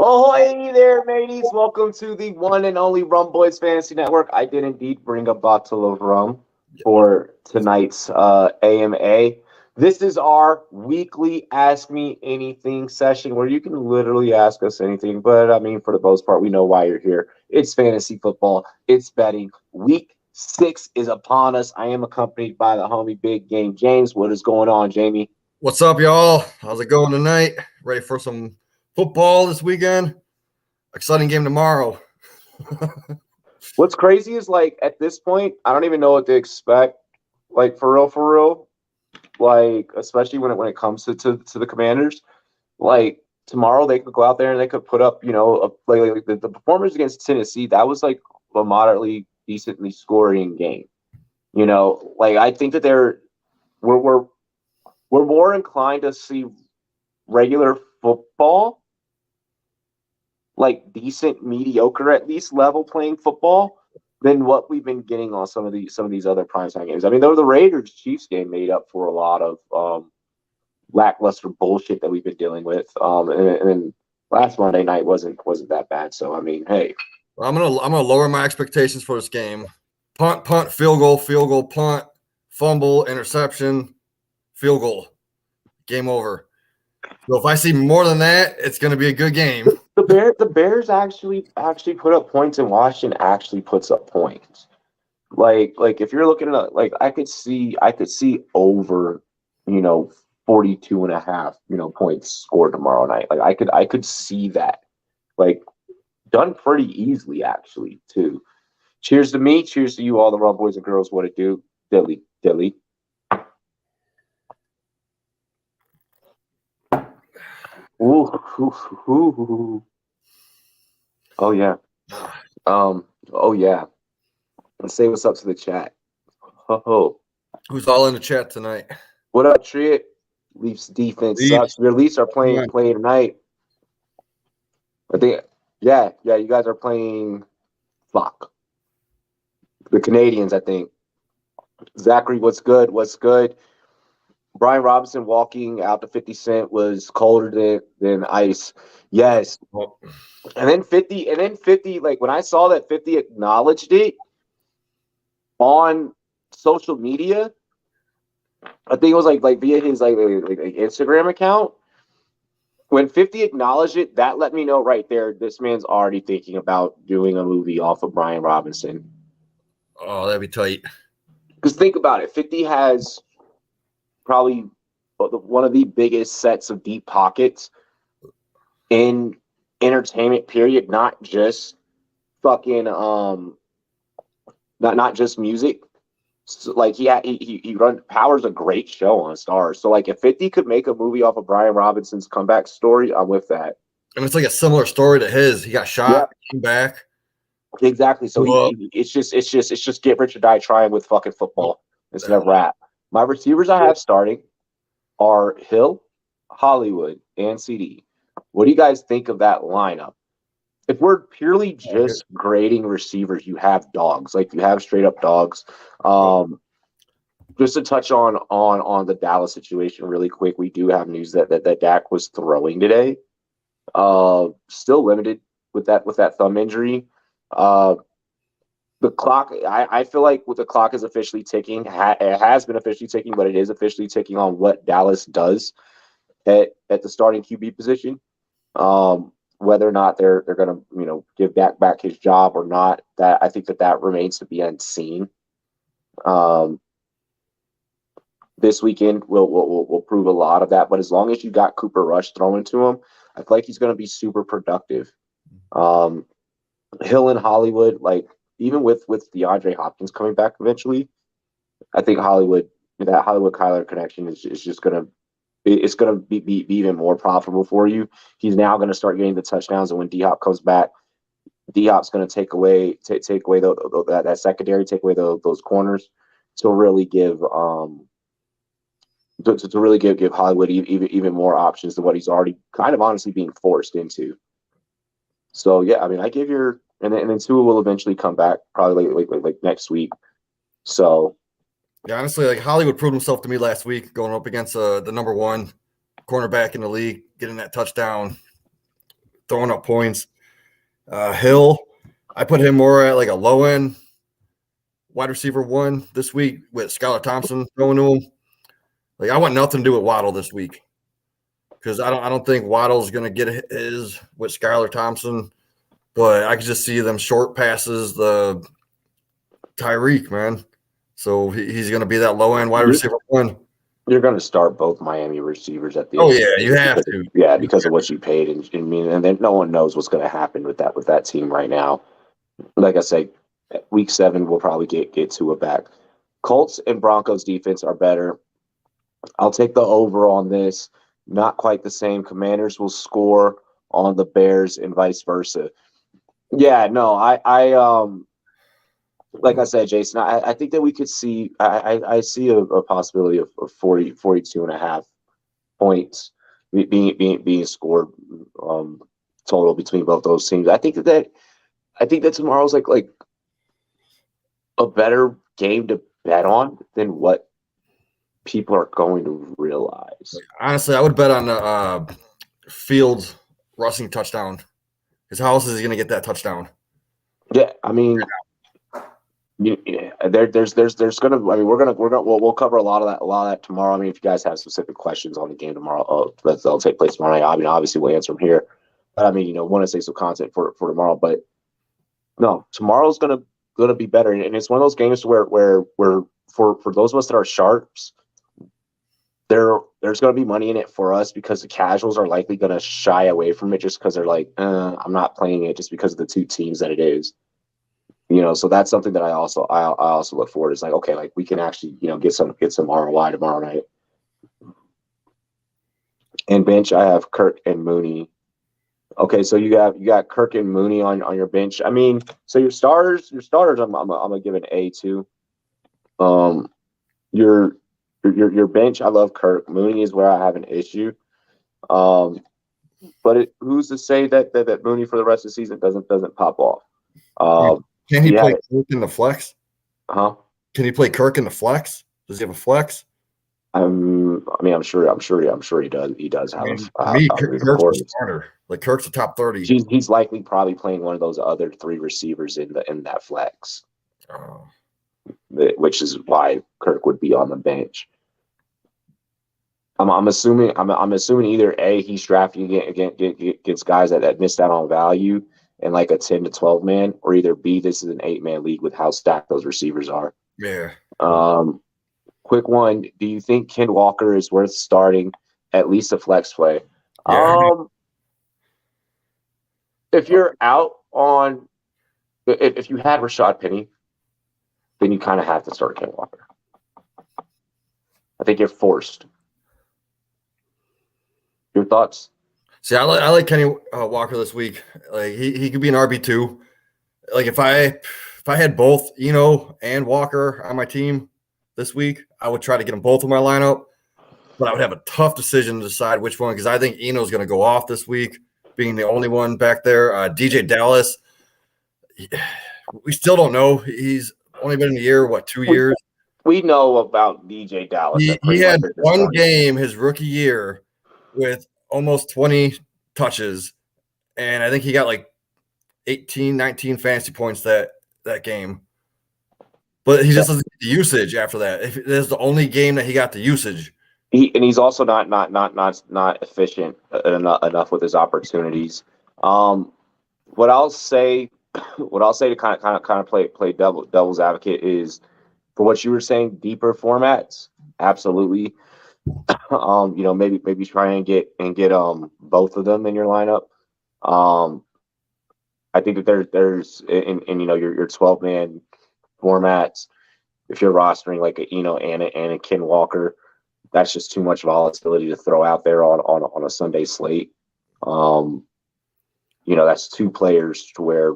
Ahoy there, mateys. Welcome to the one and only Rumboyz Fantasy Network. I did indeed bring a bottle of rum for tonight's AMA. This is our weekly Ask Me Anything session where you can literally ask us anything. But, I mean, for the most part, we know why you're here. It's fantasy football. It's betting. Week 6 is upon us. I am accompanied by the homie Big Game James. What is going on, Jamie? What's up, y'all? How's it going tonight? Ready for some football this weekend? Exciting game tomorrow. What's crazy is, like, at this point, I don't even know what to expect. Like, for real. Like, especially when it comes to the Commanders. Like, tomorrow they could go out there and they could put up, you know, like the performance against Tennessee. That was like a moderately decently scoring game. You know, like I think that we're more inclined to see regular football, like decent, mediocre at least level playing football, than what we've been getting on some of these other primetime games. I mean, though the Raiders Chiefs game made up for a lot of lackluster bullshit that we've been dealing with. And then last Monday night wasn't that bad. So I mean, hey, I'm gonna lower my expectations for this game. Punt, field goal, punt, fumble, interception, field goal, game over. So if I see more than that, it's gonna be a good game. The Bears actually put up points, and Washington actually puts up points. Like if you're looking at like I could see over, 42 and a half, points scored tomorrow night. Like I could see that, like, done pretty easily actually too. Cheers to me, cheers to you, all the Rumboyz and girls. What it do, Dilly. Ooh. Oh yeah. Oh yeah. Let's say what's up to the chat. Ho. Who's all in the chat tonight? What up, Triet? Leafs defense sucks. Your Leafs are playing tonight. I think, yeah. You guys are playing. Fuck. The Canadians, I think. Zachary, what's good? Brian Robinson walking out to 50 Cent was colder than ice. Yes. And then 50, like when I saw that 50 acknowledged it on social media, I think it was like via his like Instagram account. When 50 acknowledged it, that let me know right there, this man's already thinking about doing a movie off of Brian Robinson. Oh, that'd be tight. Because think about it, 50 has probably one of the biggest sets of deep pockets in entertainment, period. Not just fucking not just music. So, like he Power's a great show on Starz. So like if 50 could make a movie off of Brian Robinson's comeback story, I'm with that. And it's like a similar story to his. He got shot, came back. Exactly. So it's just get rich or die trying with fucking football instead of rap. My receivers I have starting are Hill, Hollywood, and CD. What do you guys think of that lineup? If we're purely just grading receivers, you have dogs. Like you have straight up dogs. Just to touch on the Dallas situation really quick, we do have news that Dak was throwing today. Still limited with that thumb injury. The clock, I feel like the clock is officially ticking. It has been officially ticking, but it is officially ticking on what Dallas does at the starting QB position. Whether or not they're going to give Dak back his job or not, that I think that remains to be unseen. This weekend will prove a lot of that. But as long as you got Cooper Rush throwing to him, I feel like he's going to be super productive. Hill and Hollywood, like even with DeAndre Hopkins coming back eventually, I think Hollywood Kyler connection is just going to it's going to be even more profitable for you. He's now going to start getting the touchdowns, and when D-Hop comes back, D-Hop's going to take away that secondary, take away those corners to really give to really give Hollywood even more options than what he's already kind of honestly being forced into. So yeah, I mean, I give your and then Tua will eventually come back probably like next week. So yeah, honestly, like Hollywood proved himself to me last week, going up against the number 1 cornerback in the league, getting that touchdown, throwing up points. Hill, I put him more at like a low end wide receiver 1 this week with Skylar Thompson throwing to him. Like, I want nothing to do with Waddle this week because I don't think Waddle's going to get his with Skylar Thompson, but I can just see them short passes the Tyreek, man. So he's going to be that low end wide receiver 1. You're going to start both Miami receivers at the end. Oh yeah, you have to. Because of what you paid, and then no one knows what's going to happen with that team right now. Like I say, week 7 we'll probably get Tua back. Colts and Broncos defense are better. I'll take the over on this. Not quite the same. Commanders will score on the Bears and vice versa. Yeah, no, I like I said, Jason, I think that we could see I see a possibility of 42 and a half points being scored total between both those teams. I think that tomorrow's like a better game to bet on than what people are going to realize. Honestly, I would bet on the Fields rushing touchdown. Because how else is he going to get that touchdown? Yeah, I mean, there's gonna. I mean, we'll cover a lot of that tomorrow. I mean, if you guys have specific questions on the game tomorrow, that'll take place tomorrow night. I mean, obviously we'll answer them here. But I mean, want to say some content for tomorrow. But no, tomorrow's gonna be better, and it's one of those games where for those of us that are sharps, there's going to be money in it for us because the casuals are likely going to shy away from it just because they're like, I'm not playing it just because of the 2 teams that it is. So that's something that I also look forward to. It's like, okay, like we can actually, get some ROI tomorrow night. And bench, I have Kirk and Mooney. Okay, so you got Kirk and Mooney on your bench. I mean, so your starters, I'm gonna give an A to. Your bench, I love Kirk. Mooney is where I have an issue. But who's to say that Mooney for the rest of the season doesn't pop off? Can he play Kirk in the flex? Huh? Can he play Kirk in the flex? Does he have a flex? I'm sure he does. He does have Kirk's a starter. Like Kirk's a top 30. He's likely probably playing one of those other 3 receivers in that flex. Oh. Which is why Kirk would be on the bench. I'm assuming either A, he's drafting against guys that missed out on value and like a 10 to 12 man, or either B, this is an 8-man league with how stacked those receivers are. Yeah. Quick one. Do you think Ken Walker is worth starting at least a flex play? Yeah. If you're out on, if you had Rashad Penny, then you kind of have to start Ken Walker. I think you're forced. Your thoughts? See, I like Kenny Walker this week. Like he could be an RB2. Like if I had both Eno and Walker on my team this week, I would try to get them both in my lineup. But I would have a tough decision to decide which one because I think Eno's going to go off this week, being the only one back there. DJ Dallas, we still don't know. He's only been in the year, 2 years? We know about DJ Dallas. He had one game his rookie year with almost 20 touches, and I think he got like 18, 19 fantasy points that game. But he just doesn't get the usage after that. If that's the only game that he got the usage. He's also not efficient enough with his opportunities. What I'll say to kind of play devil's advocate is for what you were saying, deeper formats, absolutely. Maybe try and get both of them in your lineup. I think that there's in your 12-man formats, if you're rostering like a and a Ken Walker, that's just too much volatility to throw out there on a Sunday slate. That's two players to where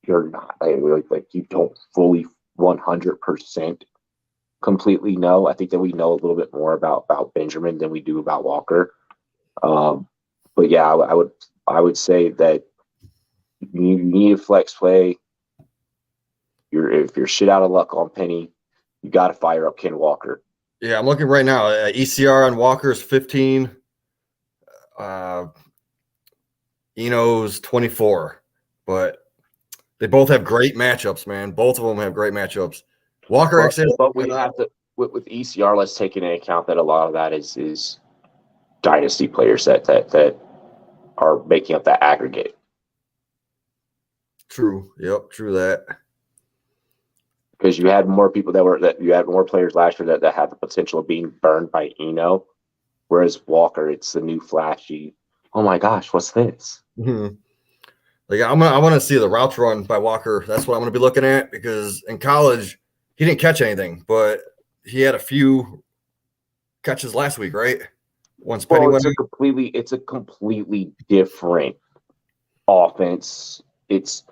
you're not like you don't fully 100% completely know. I think that we know a little bit more about Benjamin than we do about Walker. But yeah, I would say that you need a flex play. If you're shit out of luck on Penny, you got to fire up Ken Walker. Yeah, I'm looking right now. ECR on Walker is 15. Eno's 24. But they both have great matchups, man. Both of them have great matchups. Walker actually. But we have to with ECR. Let's take into account that a lot of that is dynasty players that are making up that aggregate. True. Yep. True that. Because you had more people you had more players last year that had the potential of being burned by Eno, whereas Walker, it's the new flashy. Oh my gosh, what's this? Mm-hmm. Like I want to see the routes run by Walker. That's what I'm going to be looking at because in college he didn't catch anything, but he had a few catches last week, right? Once Penny went. It's a completely different offense. It's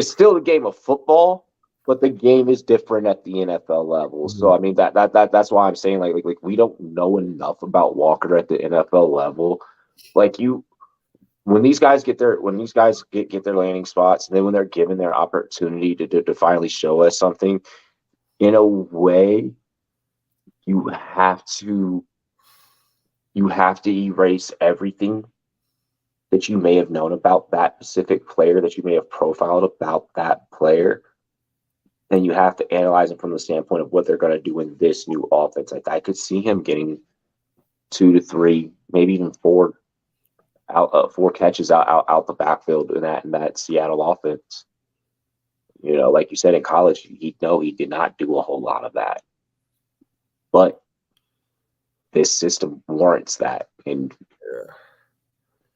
still a game of football, but the game is different at the NFL level. Mm-hmm. So I mean that's why I'm saying like we don't know enough about Walker at the NFL level. Like when these guys get their landing spots, and then when they're given their opportunity to finally show us something, in a way, you have to erase everything that you may have known about that specific player, that you may have profiled about that player, and you have to analyze it from the standpoint of what they're going to do in this new offense. Like I could see him getting 2 to 3, maybe even 4 catches out the backfield in that Seattle offense. Like you said, in college, he did not do a whole lot of that, but this system warrants that, and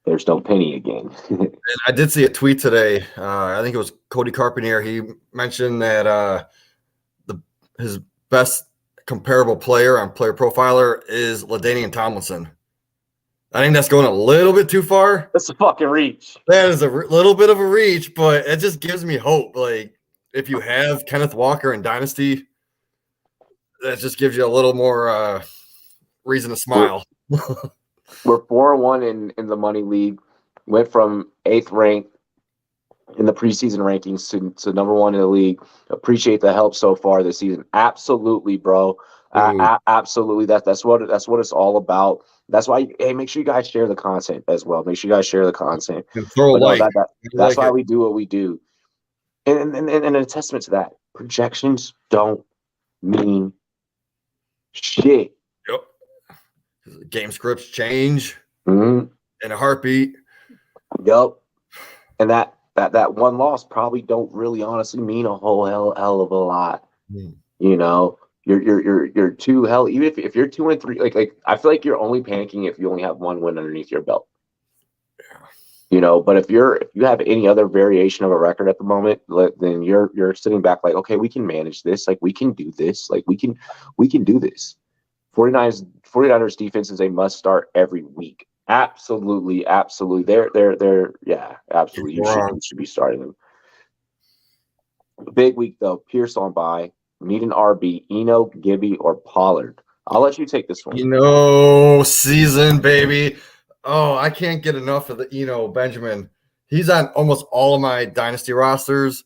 there's no Penny again. And I did see a tweet today. I think it was Cody Carpentier. He mentioned that his best comparable player on Player Profiler is LaDainian Tomlinson. I think that's going a little bit too far. That's a fucking reach. That is a little bit of a reach, but it just gives me hope. Like, if you have Kenneth Walker in Dynasty, that just gives you a little more reason to smile. We're 4-1 in the money league. Went from 8th rank in the preseason rankings to number 1 in the league. Appreciate the help so far this season. Absolutely, bro. Absolutely. That's what it's all about. That's why, make sure you guys share the content as well. Make sure you guys share the content. And throw a like. That's why we do what we do. And a testament to that, projections don't mean shit. Yep. Game scripts change in a heartbeat. Yep. And that one loss probably don't really honestly mean a whole hell of a lot. You're too hell. Even if you're 2-3, like I feel like you're only panicking if you only have one win underneath your belt. But if you have any other variation of a record at the moment, then you're sitting back like, okay, we can manage this. Like we can do this. Like we can do this. 49ers defense is a must start every week. Absolutely. They're absolutely. You should be starting them. Big week though. Pierce on bye. Need an RB. Eno, Gibby, or Pollard. I'll let you take this one. Season, baby. Oh, I can't get enough of the Benjamin. He's on almost all of my dynasty rosters.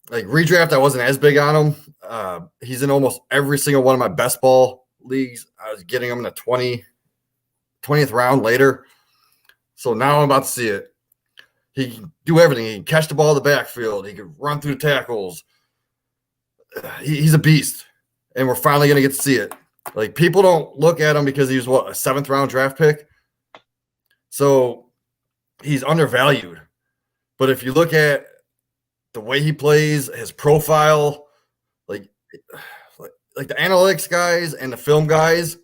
Like redraft, I wasn't as big on him. He's in almost every single one of my best ball leagues. I was getting him in the 20th round later. So now I'm about to see it. He can do everything. He can catch the ball in the backfield. He can run through the tackles. He's a beast. And we're finally going to get to see it. Like people don't look at him because he was a 7th round draft pick. So he's undervalued. But if you look at the way he plays, his profile, like the analytics guys and the film guys,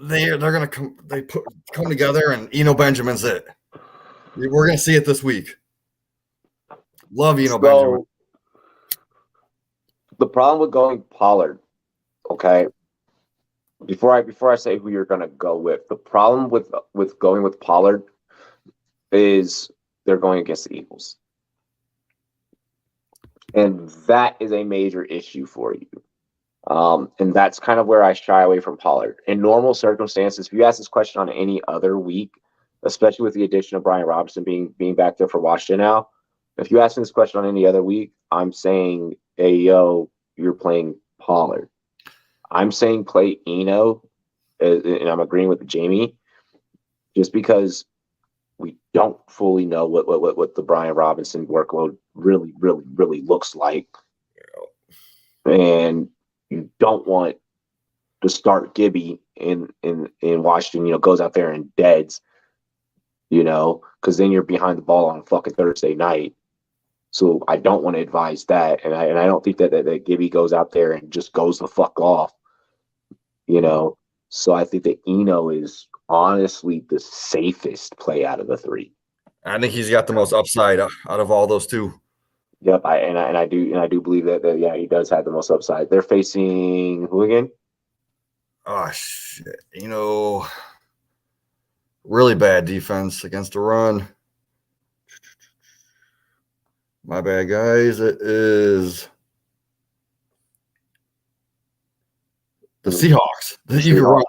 they're gonna come together, and Eno Benjamin's it. We're gonna see it this week. Love Eno Benjamin. The problem with going Pollard, okay. Before I say who you're gonna go with, the problem with going with Pollard is they're going against the Eagles, and that is a major issue for you. And that's kind of where I shy away from Pollard. In normal circumstances, if you ask this question on any other week, especially with the addition of Brian Robinson being back there for Washington now, if you ask me this question on any other week, I'm saying, hey, yo, you're playing Pollard. I'm saying play Eno, and I'm agreeing with Jamie, just because we don't fully know what the Brian Robinson workload really looks like. And you don't want to start Gibby in Washington, goes out there and deads, because then you're behind the ball on fucking Thursday night. So I don't want to advise that, and I don't think that Gibby goes out there and just goes the fuck off, So I think that Eno is honestly the safest play out of the three. I think he's got the most upside out of all those two. Yep, I do believe that yeah, he does have the most upside. They're facing who again? Oh shit, really bad defense against the run. My bad, guys. It is the Seahawks. That's right.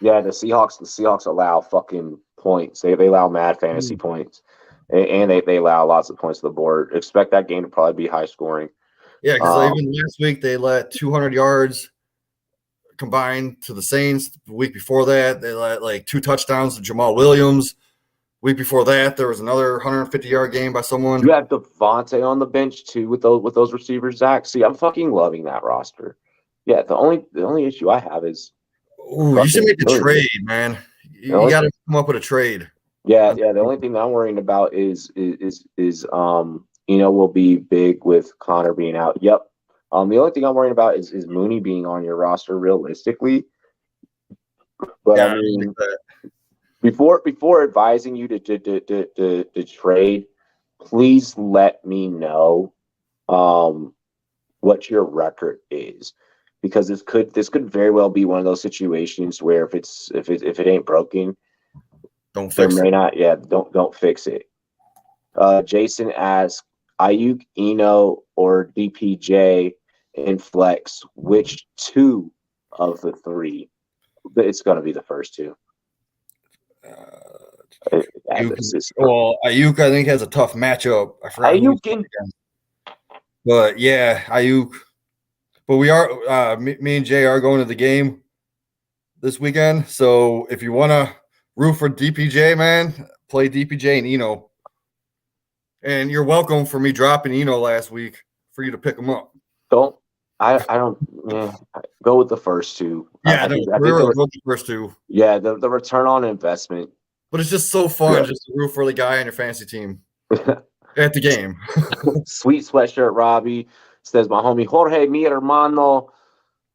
Yeah, the Seahawks allow fucking points. They allow mad fantasy points. And they allow lots of points to the board. Expect that game to probably be high scoring. Yeah, because even last week they let 200 yards combined to the Saints. The week before that, they let like 2 touchdowns to Jamal Williams. Week before that, there was another 150-yard game by someone. You have Devontae on the bench too with those receivers, Zach. See, I'm fucking loving that roster. Yeah, the only issue I have is you should make a trade, man. You got to come up with a trade. Yeah. The only thing that I'm worrying about is will be big with Connor being out. Yep. The only thing I'm worrying about is Mooney being on your roster realistically. But yeah, I mean, before advising you to trade, please let me know what your record is, because this could very well be one of those situations where if it ain't broken, don't fix it. Don't fix it. Jason asks, Ayuk, Eno, or DPJ in flex, which 2 of the 3? It's going to be the first 2. Ayuk, I think, has a tough matchup. I forgot Ayuk, but yeah, Ayuk. But we are me and Jay are going to the game this weekend. So if you want to root for DPJ, man, play DPJ and Eno. And you're welcome for me dropping Eno last week for you to pick him up. I don't. Yeah, go with the first 2. Yeah, go with the first 2. Yeah, the return on investment. But it's just so fun just to root for the guy on your fantasy team at the game. Sweet sweatshirt Robbie says, my homie Jorge, mi hermano.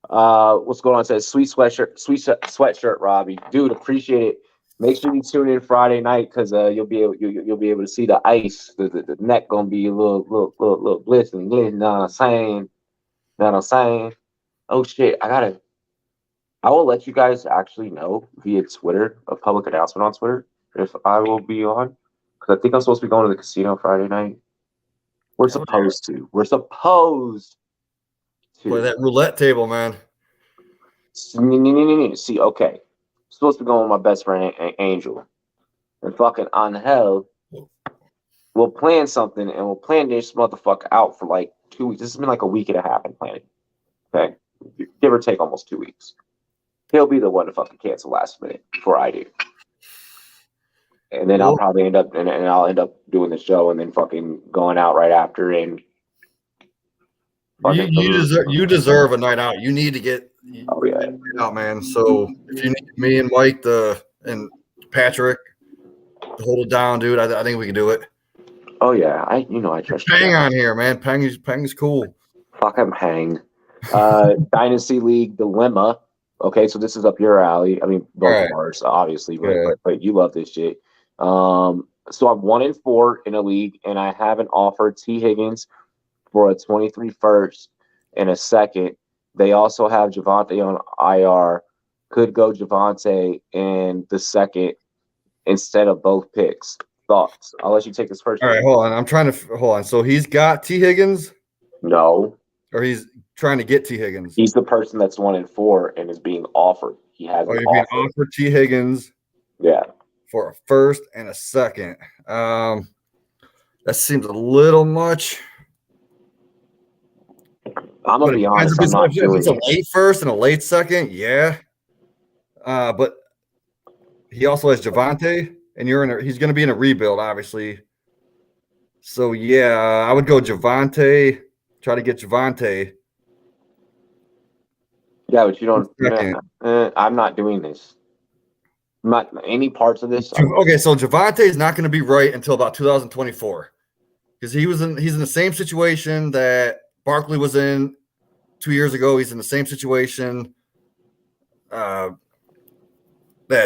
What's going on? Says sweet sweatshirt Robbie. Dude, appreciate it. Make sure you tune in Friday night, because you'll be able to see the ice. The neck gonna be a little glistening. You know what I'm saying? Oh shit! I will let you guys actually know via Twitter, a public announcement on Twitter, if I will be on, because I think I'm supposed to be going to the casino Friday night. We're supposed to play that roulette table, man. See, okay. I'm supposed to be going with my best friend Angel, and fucking Angel. We'll plan something, and we'll plan this motherfucker out for like 2 weeks. This has been like a week and a half in planning. Okay, give or take almost 2 weeks. He'll be the one to fucking cancel last minute before I do. And then I'll probably end up doing the show and then fucking going out right after. And you deserve a night out. You need to get out, man. So if you need me and Mike and Patrick to hold it down, dude, I think we can do it. Oh yeah, I trust you. Pang on here, man. Pang is cool. Fuck him, Hang. Dynasty League Dilemma. Okay, so this is up your alley. I mean, both of ours, obviously, but you love this shit. So I'm 1-4 in a league, and I haven't offered T. Higgins for a 23 first and a second. They also have Javonte on IR. Could go Javonte in the second instead of both picks. Thoughts? I'll let you take this first. All right, hold on. I'm trying to hold on. So he's got T. Higgins? No. Or he's trying to get T. Higgins? He's the person that's 1-4 and is being offered. He has an you're offer. being offered T. Higgins. Yeah. For a first and a second. That seems a little much. I'm going to be honest. I'm not doing it's a late first and a late second, yeah. But he also has Javonte, and he's going to be in a rebuild, obviously. So, yeah, I would go Javonte, try to get Javonte. Yeah, but you don't. I'm not doing this. Not any parts of this. Okay, so Javonte is not going to be right until about 2024 because he's in the same situation that Barkley was in 2 years ago. He's in the same situation that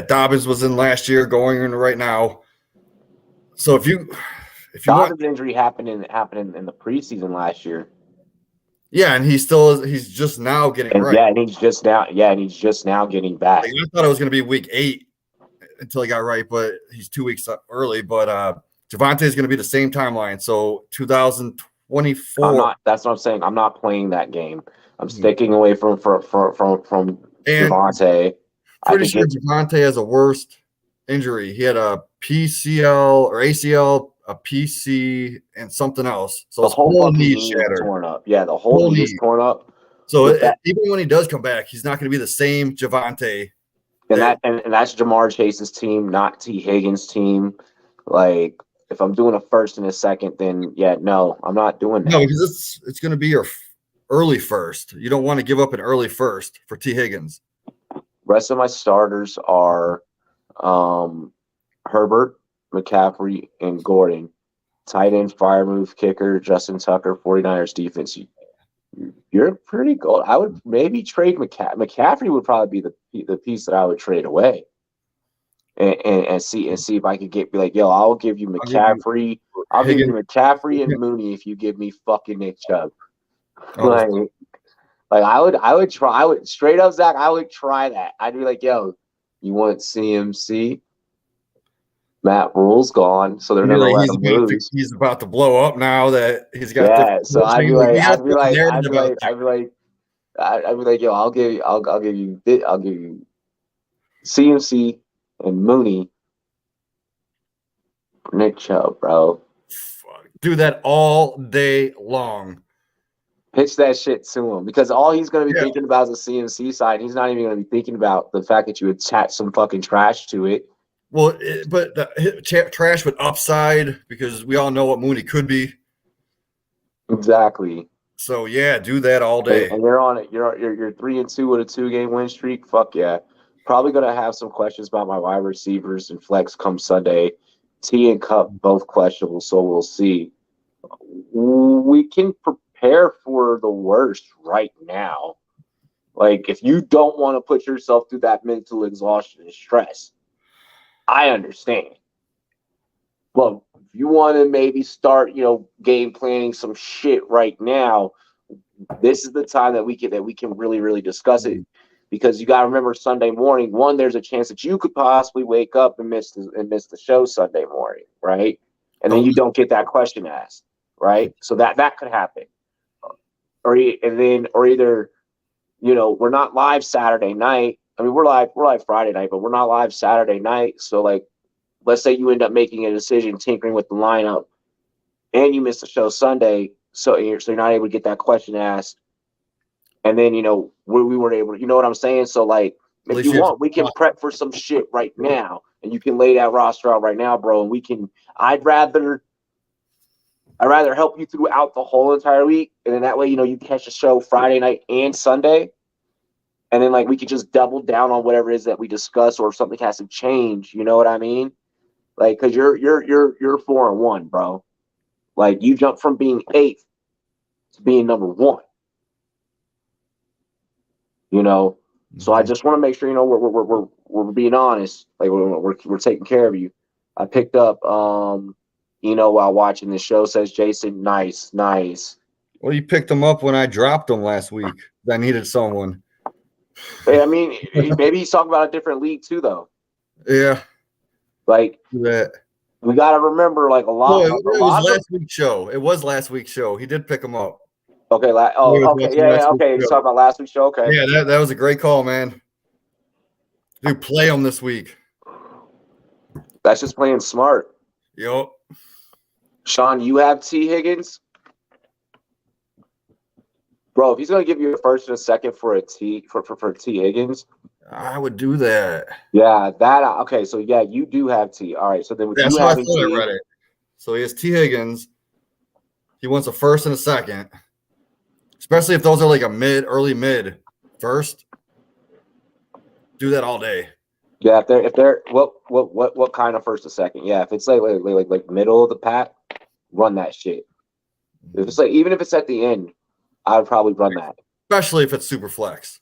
Dobbins was in last year, going in right now. So if you Dobbins' injury happened in the preseason last year. Yeah, and he's just now getting right. Yeah, and he's just now getting back. I thought it was going to be week 8 until he got right, but he's 2 weeks early. But Javonte is going to be the same timeline. So 2024. That's what I'm saying. I'm not playing that game. I'm sticking away from Javonte. Pretty sure Javonte has a worst injury. He had a PCL or ACL, a PC, and something else. So the whole knee is torn up. Yeah, the whole knee is torn up. So even when he does come back, he's not going to be the same Javonte. And that's Jamar Chase's team, not T. Higgins' team. Like, if I'm doing a first and a second, then yeah, no, I'm not doing that. No, because it's going to be your early first. You don't want to give up an early first for T. Higgins. Rest of my starters are Herbert, McCaffrey, and Gordon. Tight end, fire move, kicker, Justin Tucker, 49ers defense. You're pretty good. I would maybe trade McCaffrey would probably be the piece that I would trade away. And see if I could be like, yo, I'll give you McCaffrey. I'll give you McCaffrey and Mooney if you give me fucking Nick Chubb. Oh. Like I would try straight up, Zach, I would try that. I'd be like, yo, you want CMC? Matt Rule's gone, so they're never let him lose. He's about to blow up now that he's got. Yeah, so I'd be like, yo, I'll give you CMC and Mooney for Nick Chubb, bro. Do that all day long. Pitch that shit to him because all he's going to be thinking about is the CMC side. He's not even going to be thinking about the fact that you attach some fucking trash to it. Well, but the trash with upside because we all know what Mooney could be. Exactly. So yeah, do that all day. And you're on it. You're 3-2 with a 2-game win streak. Fuck yeah. Probably gonna have some questions about my wide receivers and flex come Sunday. T and Cup both questionable, so we'll see. We can prepare for the worst right now. Like if you don't want to put yourself through that mental exhaustion and stress, I understand. Well, if you want to maybe start, game planning some shit right now, this is the time that we can really, really discuss it. Because you got to remember Sunday morning, one, there's a chance that you could possibly wake up and miss the show Sunday morning, right? And then you don't get that question asked, right? So that could happen. Or either, we're not live Saturday night. I mean, we're live Friday night, but we're not live Saturday night. So like, let's say you end up making a decision, tinkering with the lineup, and you miss the show Sunday, so you're not able to get that question asked. And then, we weren't able to, you know what I'm saying? So, like, if you want, we can prep for some shit right now. And you can lay that roster out right now, bro. And I'd rather help you throughout the whole entire week. And then that way, you catch the show Friday night and Sunday. And then, like, we could just double down on whatever it is that we discuss, or if something has to change. You know what I mean? Like, because you're 4-1, bro. Like, you jump from being 8th to being number 1. So I just want to make sure we're being honest. Like we're taking care of you. I picked up while watching the show, says Jason, nice. Well, you picked him up when I dropped him last week. I needed someone. Hey, I mean, maybe he's talking about a different league too, though. Yeah. Like that. We got to remember, like, a lot. No, it was last week's show. It was last week's show. He did pick him up. Okay. Okay. Yeah. Okay. You're talking about last week's show. Okay. Yeah, that was a great call, man. Dude, play him this week. That's just playing smart. Yep. Sean, you have T. Higgins? Bro, if he's going to give you a first and a second for a T for T. Higgins, I would do that. Yeah, okay. So yeah, you do have T. All right. So then with you having T, I read it. So he has T. Higgins. He wants a first and a second, especially if those are like a early mid first. Do that all day. Yeah, if they're what kind of first and second? Yeah, if it's like middle of the pack, run that shit. If it's like even if it's at the end, I would probably run that. Especially if it's super flex.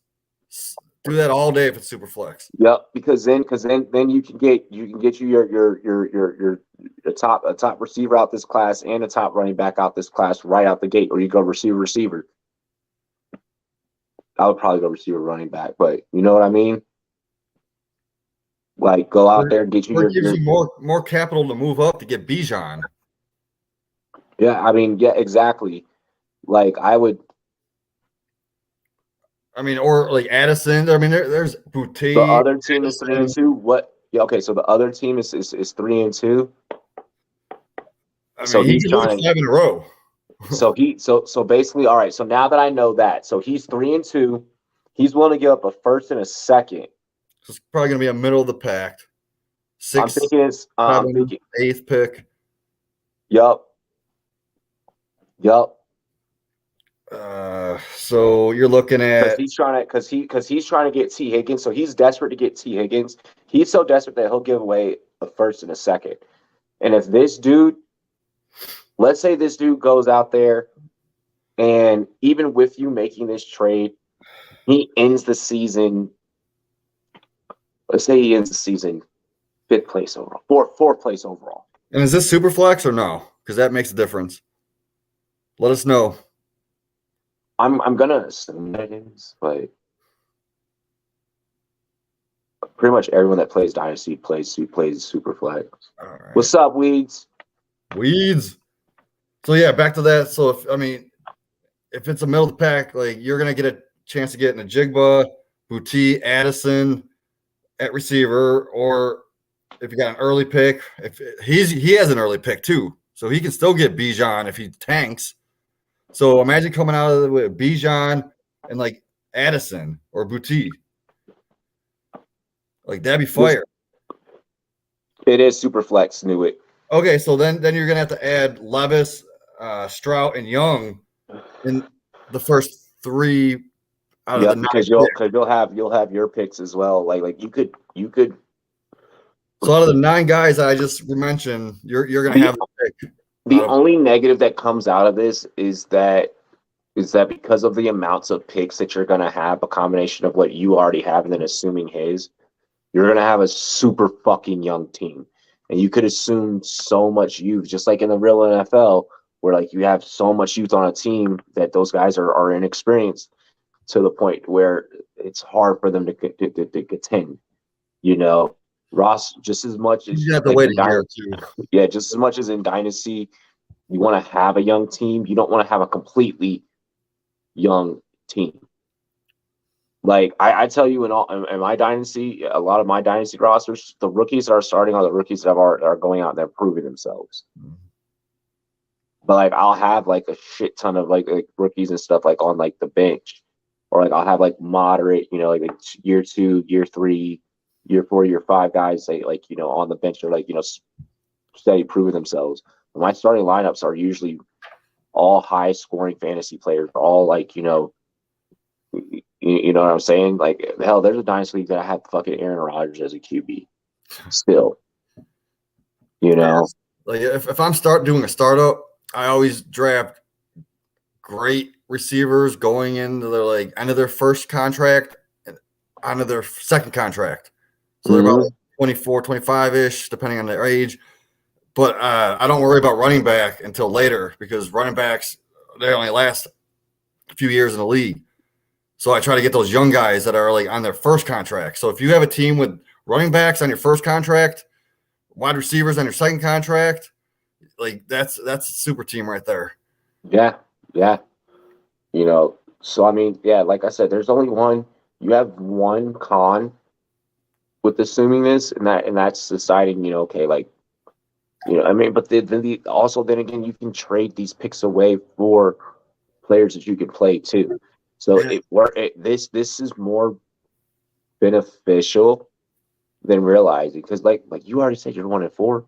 Do that all day if it's super flex. Yep, because then you can get your top receiver out this class and a top running back out this class right out the gate, or you go receiver. I would probably go receiver running back, but you know what I mean? Like go out there and get you gives you more capital to move up to get Bijan. Yeah, I mean, yeah, exactly. Like I would. I mean, or like Addison. I mean, there's Boutique. The other team is 3-2. What? Yeah, okay. So the other team is 3-2. I mean, he's trying 5 in a row. So basically, all right. So now that I know that, so he's 3-2. He's willing to give up a first and a second. So it's probably gonna be a middle of the pack. I'm thinking it's 8th pick. Yup. So you're looking at he's trying to get T. Higgins, so he's desperate to get T. Higgins. He's so desperate that he'll give away a first and a second. And if this dude, let's say this dude goes out there, and even with you making this trade, he ends the season. Let's say he ends the season 5th place overall, 4th place overall. And is this super flex or no? Because that makes a difference. Let us know. I'm gonna assume that it is, but pretty much everyone that plays Dynasty plays super flex. Right. What's up, Weeds? So yeah, back to that. So if it's a middle of the pack, like you're gonna get a chance to get in a Jigba, Boutique, Addison at receiver, or if you got an early pick, he has an early pick too, so he can still get Bijan if he tanks. So imagine coming out of it with Bijan and like Addison or Boutique. Like that'd be fire. It is super flex, knew it. Okay, so then you're gonna have to add Levis, Stroud, and Young in the first 3 out of the 9 because you'll have your picks as well. Like you could. So out of the 9 guys I just mentioned, you're gonna have the pick. The only negative that comes out of this is that because of the amounts of picks that you're going to have, a combination of what you already have and then assuming his, you're going to have a super fucking young team. And you could assume so much youth, just like in the real NFL, where like you have so much youth on a team that those guys are inexperienced to the point where it's hard for them to contend, you know. Ross, just as much as you have to wait a year or two. Yeah, just as much as in Dynasty, you want to have a young team. You don't want to have a completely young team. Like I tell you, in my Dynasty, a lot of my Dynasty rosters, the rookies that are starting are the rookies that are going out and they're proving themselves. Mm-hmm. But like I'll have like a shit ton of like rookies and stuff like on like the bench, or like I'll have like moderate, you know, like year 2, year 3. Year 4, year 5 guys like you know on the bench are like you know steady proving themselves. But my starting lineups are usually all high scoring fantasy players, all like you know what I'm saying. Like hell, there's a dynasty league that I had fucking Aaron Rodgers as a QB. Still, you know, like if I'm doing a startup, I always draft great receivers going into their like end of their first contract and onto their second contract. So they're about 24, 25-ish, depending on their age. But I don't worry about running back until later because running backs, they only last a few years in the league. So I try to get those young guys that are like on their first contract. So if you have a team with running backs on your first contract, wide receivers on your second contract, like that's a super team right there. Yeah, yeah. You know, so I mean, yeah, like I said, there's only one. You have one con with assuming this, and that's deciding, okay, like, I mean, but then again, you can trade these picks away for players that you can play too. So this is more beneficial than realizing, because like you already said, you're 1-4.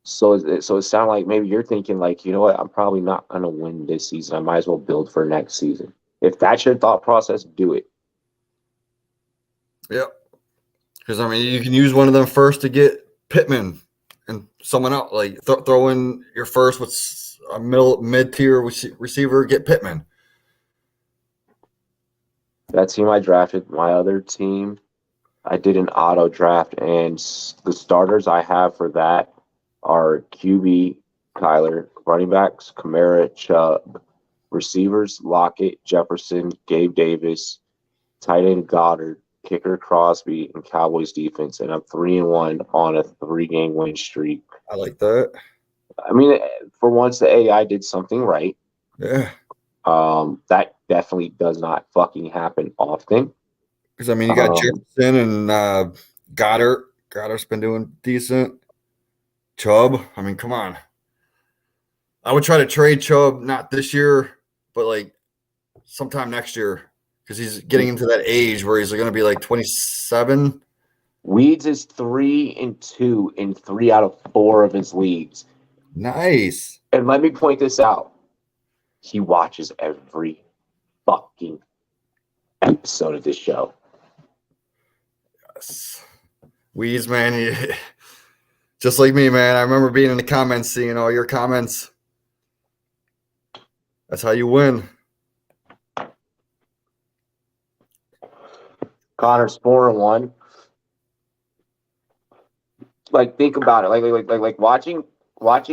So it sounds like maybe you're thinking like, you know what, I'm probably not gonna win this season. I might as well build for next season. If that's your thought process, do it. Yep. Because I mean, you can use one of them first to get Pittman and someone else. Like throw in your first with a mid-tier receiver, get Pittman. That team I drafted, my other team, I did an auto draft, and the starters I have for that are QB Kyler, running backs Kamara, Chubb, receivers Lockett, Jefferson, Gabe Davis, tight end Goddard, kicker Crosby, and Cowboys defense. And I'm 3-1 on a 3-game win streak. I like that. I mean, for once, the AI did something right. Yeah. That definitely does not fucking happen often. Because I mean, you got Jefferson and Goddard. Goddard's been doing decent. Chubb. I mean, come on. I would try to trade Chubb, not this year, but like sometime next year, because he's getting into that age where he's going to be like 27. Weeds is 3-2 in 3 out of 4 of his leagues. Nice. And let me point this out. He watches every fucking episode of this show. Yes. Weeds, man. Just like me, man. I remember being in the comments, seeing all your comments. That's how you win. Connor's 4-1. Like, think about it. Like watching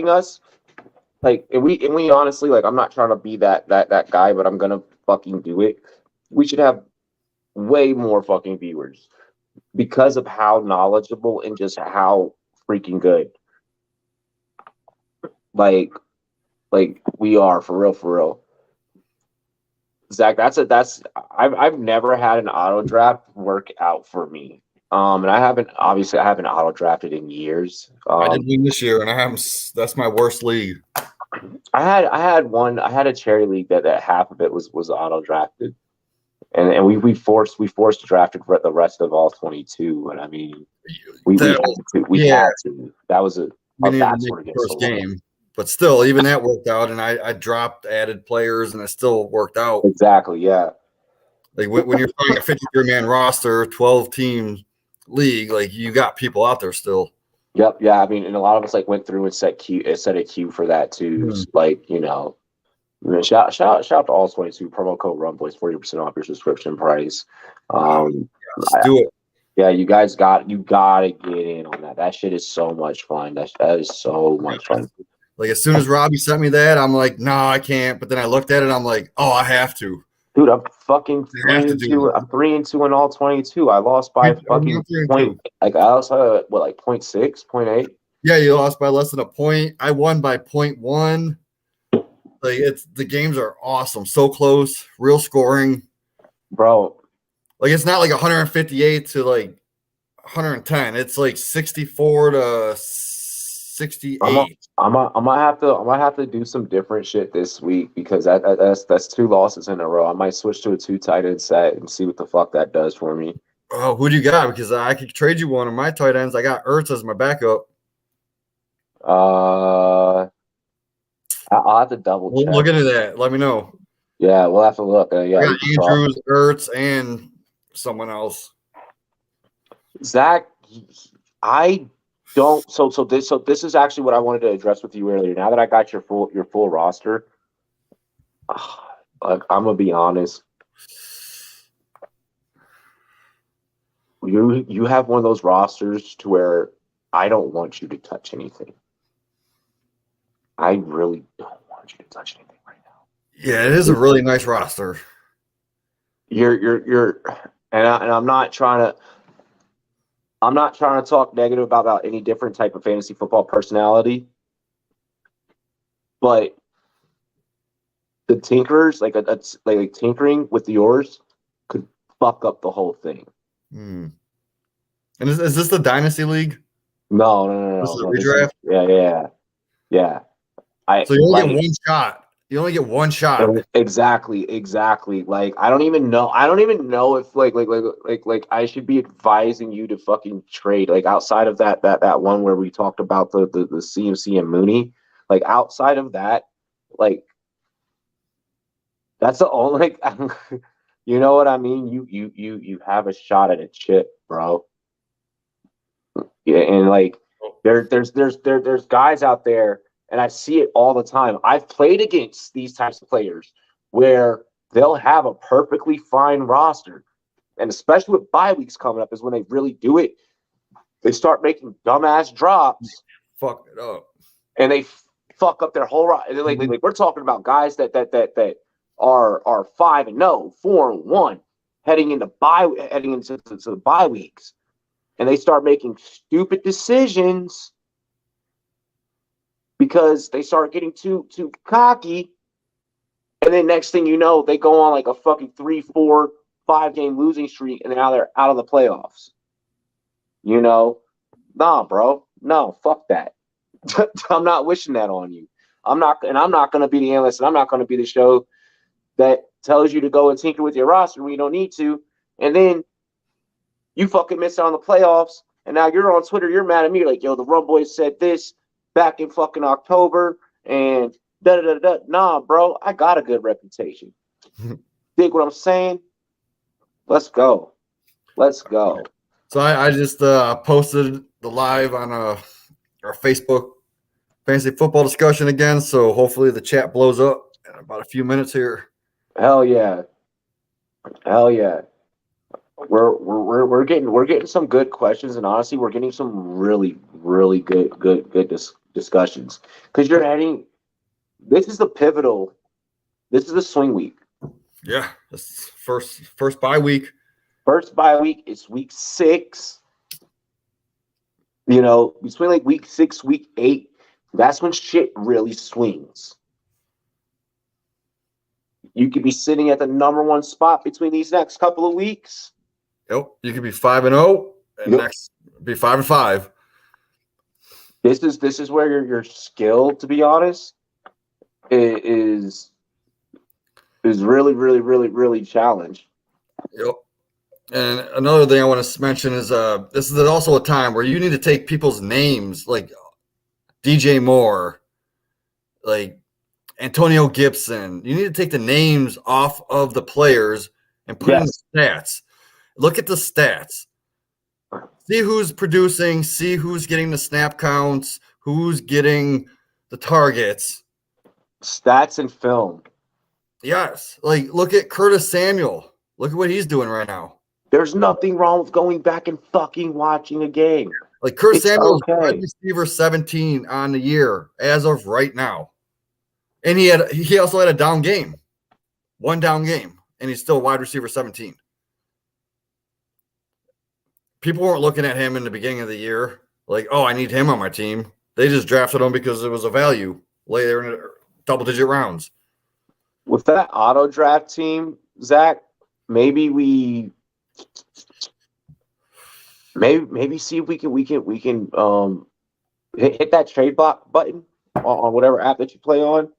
us. Like, and we honestly, like, I'm not trying to be that guy, but I'm gonna fucking do it. We should have way more fucking viewers because of how knowledgeable and just how freaking good. Like we are, for real. Zach, I've never had an auto draft work out for me. And I haven't auto drafted in years. I didn't win this year, and I haven't. That's my worst league. I had a charity league that half of it was auto drafted, and we forced to draft the rest of all 22. And I mean, we had to. That was a bad sort of first game. But still, even that worked out, and I dropped, added players, and it still worked out. Exactly, yeah. Like when you're playing a 53-man roster, 12-team league, like you got people out there still. Yep, yeah. I mean, and a lot of us like went through and set a queue for that too. Mm-hmm. Like, shout out to all 22 promo code Rumboyz, 40% off your subscription price. Let's do it. Yeah, you guys gotta get in on that. That shit is so much fun. That is so much fun. Like as soon as Robbie sent me that, I'm like, no, I can't. But then I looked at it, I'm like, oh, I have to. Dude, I'm fucking 3-2. I'm 3-2 in all 22. I lost by fucking point. Like I also like 0.6, 0.8. Yeah, you lost by less than a point. I won by 0.1. Like the games are awesome, so close, real scoring, bro. Like it's not like 158 to like 110. It's like 64 to 68. I might have to do some different shit this week because that's 2 losses in a row. I might switch to a 2 tight end set and see what the fuck that does for me. Oh, who do you got? Because I could trade you one of my tight ends. I got Ertz as my backup. I'll have to double check. Look into that. Let me know. Yeah, we'll have to look. Yeah, I got Andrews, Ertz, and someone else. Zach, I don't. So this is actually what I wanted to address with you earlier. Now that I got your full roster, like I'm gonna be honest, you have one of those rosters to where I don't want you to touch anything. I really don't want you to touch anything right now. Yeah, it is a really nice roster. You're, and I'm not trying to talk negative about any different type of fantasy football personality, but the tinkerers, like tinkering with yours, could fuck up the whole thing. And is this the Dynasty League? No. This is a redraft? Yeah. So you only get one shot. You only get one shot. Exactly. Like I don't even know if like I should be advising you to fucking trade. Like outside of that one where we talked about the CMC and Mooney, like outside of that, like that's the only like, you know what I mean? You have a shot at a chip, bro. Yeah, and like there's guys out there, and I see it all the time. I've played against these types of players where they'll have a perfectly fine roster, and especially with bye weeks coming up is when they really do it. They start making dumbass drops, fuck it up, and they fuck up their whole roster. Like we're talking about guys that are 5-0, 4-1, heading into the bye weeks. And they start making stupid decisions because they start getting too cocky. And then next thing you know, they go on like a fucking 3, 4, 5 game losing streak, and now they're out of the playoffs. You know? Nah, bro. No, fuck that. I'm not wishing that on you. I'm not going to be the analyst, and I'm not going to be the show that tells you to go and tinker with your roster when you don't need to. And then you fucking missed out on the playoffs, and now you're on Twitter. You're mad at me, like, yo, the Rumboyz said this back in fucking October, and da-da-da-da. Nah, bro, I got a good reputation. Dig what I'm saying? Let's go. So I just posted the live on our Facebook fantasy football discussion again, so hopefully the chat blows up in about a few minutes here. Hell yeah. We're getting some good questions, and honestly, we're getting some really good discussions because you're heading. This is the swing week. Yeah, this first bye week. First bye week is week 6. You know, between like week 6, week 8, that's when shit really swings. You could be sitting at the number 1 spot between these next couple of weeks. Yep, you could be 5-0, and next be 5-5. This is where your skill, to be honest, is really challenged. Yep. And another thing I want to mention is this is also a time where you need to take people's names, like DJ Moore, like Antonio Gibson. You need to take the names off of the players and put in the stats. Look at the stats. See who's producing, see who's getting the snap counts, who's getting the targets. Stats and film. Yes. Like, look at Curtis Samuel. Look at what he's doing right now. There's nothing wrong with going back and fucking watching a game. Like, Curtis Samuel is wide receiver 17 on the year as of right now. And he also had a down game. One down game. And he's still wide receiver 17. People weren't looking at him in the beginning of the year like, oh, I need him on my team. They just drafted him because it was a value later in double-digit rounds. With that auto draft team, Zach, maybe see if we can hit that trade block button on whatever app that you play on,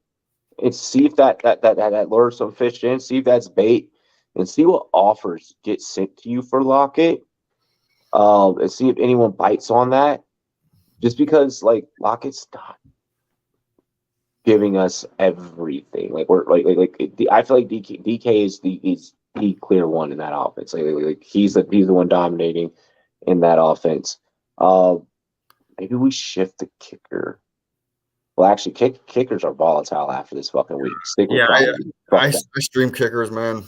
and see if that lures some fish in. See if that's bait, and see what offers get sent to you for Lockett. And see if anyone bites on that. Just because, like, Lockett's not giving us everything. Like I feel like DK is the clear one in that offense. Like he's the one dominating in that offense. Maybe we shift the kicker. Well, actually, kickers are volatile after this fucking week. I stream kickers, man.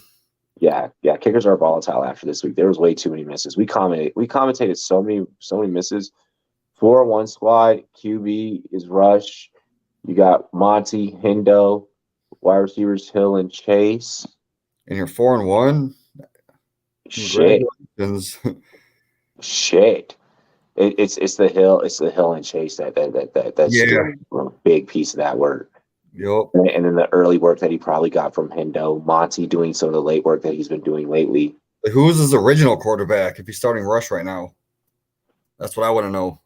Yeah, kickers are volatile after this week. There was way too many misses. We commentated so many misses. 4-1 squad, QB is Rush. You got Monty, Hendo, wide receivers Hill and Chase. And you're 4-1. Shit. Congratulations. Shit. It's the Hill and Chase that's doing a big piece of that work. Yep. And then the early work that he probably got from Hendo, Monty doing some of the late work that he's been doing lately. Who's his original quarterback if he's starting rush right now? That's what I want to know.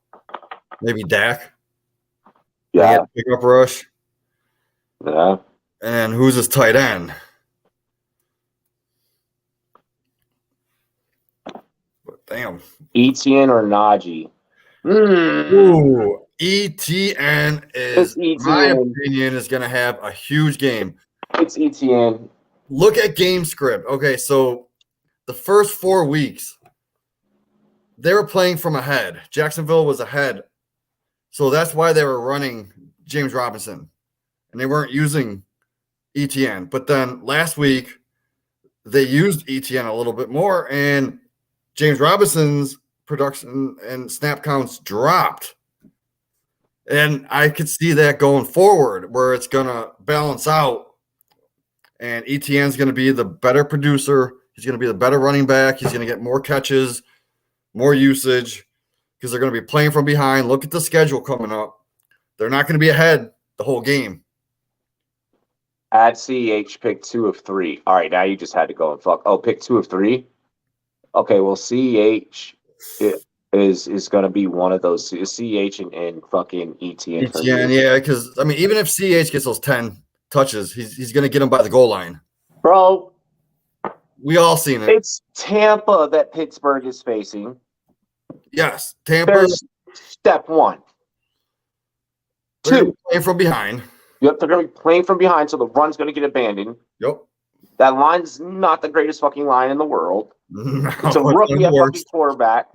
Maybe Dak. Yeah. Pick up rush. Yeah. And who's his tight end? Damn. Etienne or Najee? Ooh, Etienne is, in my opinion, is going to have a huge game. It's Etienne. Look at game script. Okay, so the first 4 weeks, they were playing from ahead. Jacksonville was ahead. So that's why they were running James Robinson. And they weren't using Etienne. But then last week, they used Etienne a little bit more, and James Robinson's production and snap counts dropped. And I could see that going forward where it's going to balance out. And Etienne's going to be the better producer. He's going to be the better running back. He's going to get more catches, more usage because they're going to be playing from behind. Look at the schedule coming up. They're not going to be ahead the whole game. Add CH, pick 2 of 3. All right, now you just had to go and fuck. Oh, pick 2 of 3? Okay, well, CH is going to be one of those. CH and fucking Etienne. Etienne, yeah, because, I mean, even if CH gets those 10 touches, he's going to get them by the goal line. Bro. We all seen it. It's Tampa that Pittsburgh is facing. Yes, Tampa. There's step 1. They're 2. Playing from behind. Yep, they're going to be playing from behind, so the run's going to get abandoned. Yep. That line's not the greatest fucking line in the world. No, it's a rookie at fucking quarterback.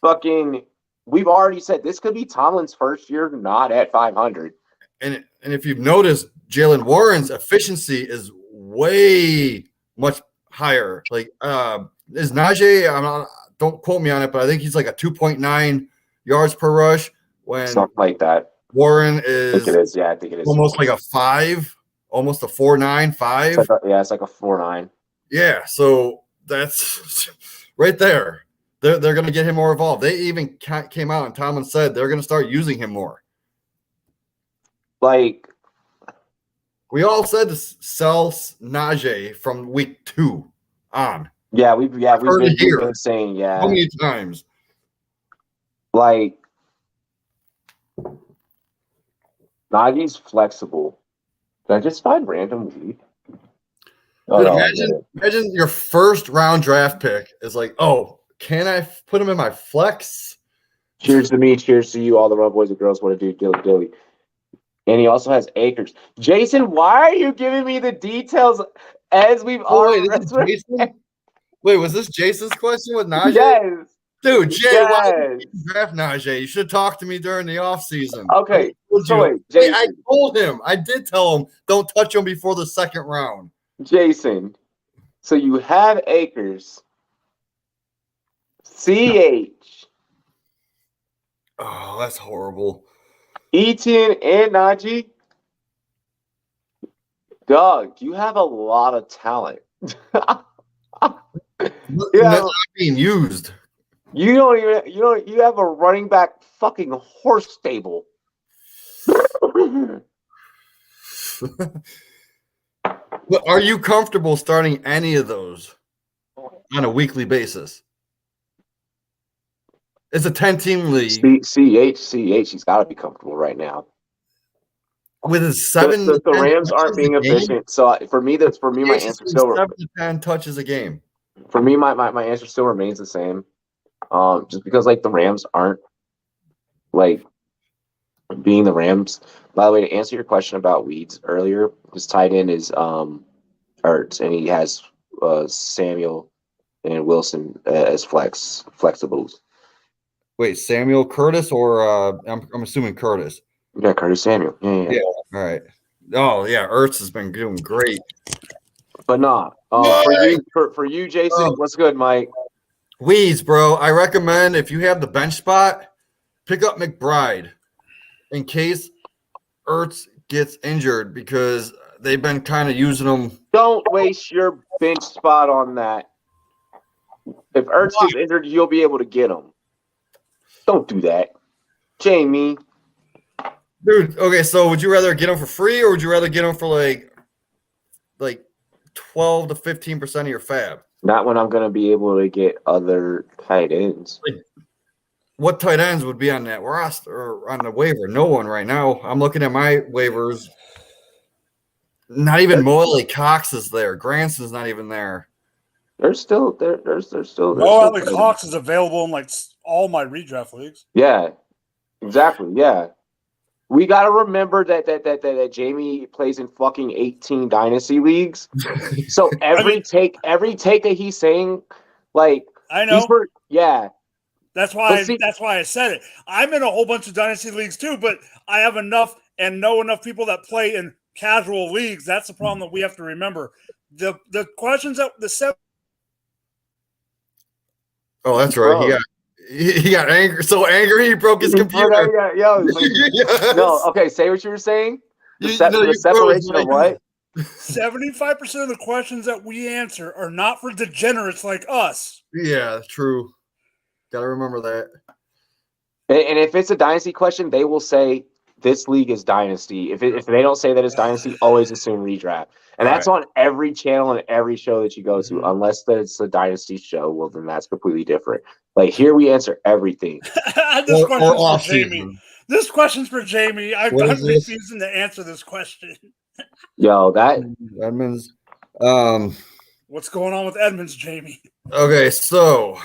Fucking, we've already said this could be Tomlin's first year not at 500. And if you've noticed, Jalen Warren's efficiency is way much higher. Like, is Najee? Don't quote me on it, but I think he's like a 2.9 yards per rush. When something like that. Warren is. I think it is. Yeah, I think it is. Almost like a 5, almost a 4.9, 5. It's like a 4.9. Yeah, so that's right there. They're going to get him more involved. They even came out and Tomlin said they're going to start using him more. Like, we all said to sell Najee from week 2 on. Yeah, we've been saying, how many times? Like, Najee's flexible. Did I just find random weed? Imagine your first round draft pick is like, oh, can I put him in my flex? Cheers to me, cheers to you, all the Rumboyz and girls want to do dilly. And he also has acres. Jason, why are you giving me the details as we've already? Wait, was this Jason's question with Najee? Yes. Dude, Jay, why did you draft Najee? You should talk to me during the offseason. Okay. I told him. I did tell him, don't touch him before the second round. Jason, so you have acres. CH. Oh, that's horrible. Etienne and Najee. Doug, you have a lot of talent. Not being used. You have a running back fucking horse stable. But are you comfortable starting any of those on a weekly basis? It's a 10-team league. CH, he's got to be comfortable right now. With his 7, the Rams aren't being efficient. So for me, my answer still 7 to 10 touches a game. For me, my answer still remains the same. Just because like the Rams aren't like being the Rams. By the way, to answer your question about Weeds earlier, his tight end is Ertz, and he has Samuel and Wilson as flexibles. Wait, Samuel Curtis or I'm assuming Curtis. Yeah, Curtis Samuel. Yeah. All right. Oh yeah, Ertz has been doing great. But nah. For you, Jason, what's good, Mike? Weeds, bro. I recommend if you have the bench spot, pick up McBride in case Ertz gets injured because they've been kind of using him. Don't waste your bench spot on that. If Ertz gets injured, you'll be able to get him. Don't do that. Jamie. Dude, okay, so would you rather get him for free or would you rather get him for like 12 to 15% of your fab? Not when I'm going to be able to get other tight ends. Like, what tight ends would be on that roster or on the waiver? No one right now. I'm looking at my waivers. Not even Molly Cox is there. Granson's not even there. There's still. Molly Cox is available in like all my redraft leagues. Yeah, exactly. Yeah. We got to remember that Jamie plays in fucking 18 dynasty leagues. So every take that he's saying, like, I know. That's why I said it. I'm in a whole bunch of dynasty leagues too, but I have enough and know enough people that play in casual leagues. That's the problem that we have to remember. The questions that the seven. Oh, that's right. He got angry. So angry he broke his computer. Yes. No, okay. Say what you were saying. The separation of what? 75% of the questions that we answer are not for degenerates like us. Yeah, true. Got to remember that. And if it's a dynasty question, they will say this league is dynasty. If they don't say that it's dynasty, always assume redraft. And that's on every channel and every show that you go to, unless it's a dynasty show. Well, then that's completely different. Like here, we answer everything. This question's for Jamie. This question's for Jamie. I'm refusing to answer this question. Yo, that Edmonds. What's going on with Edmonds, Jamie? Okay, so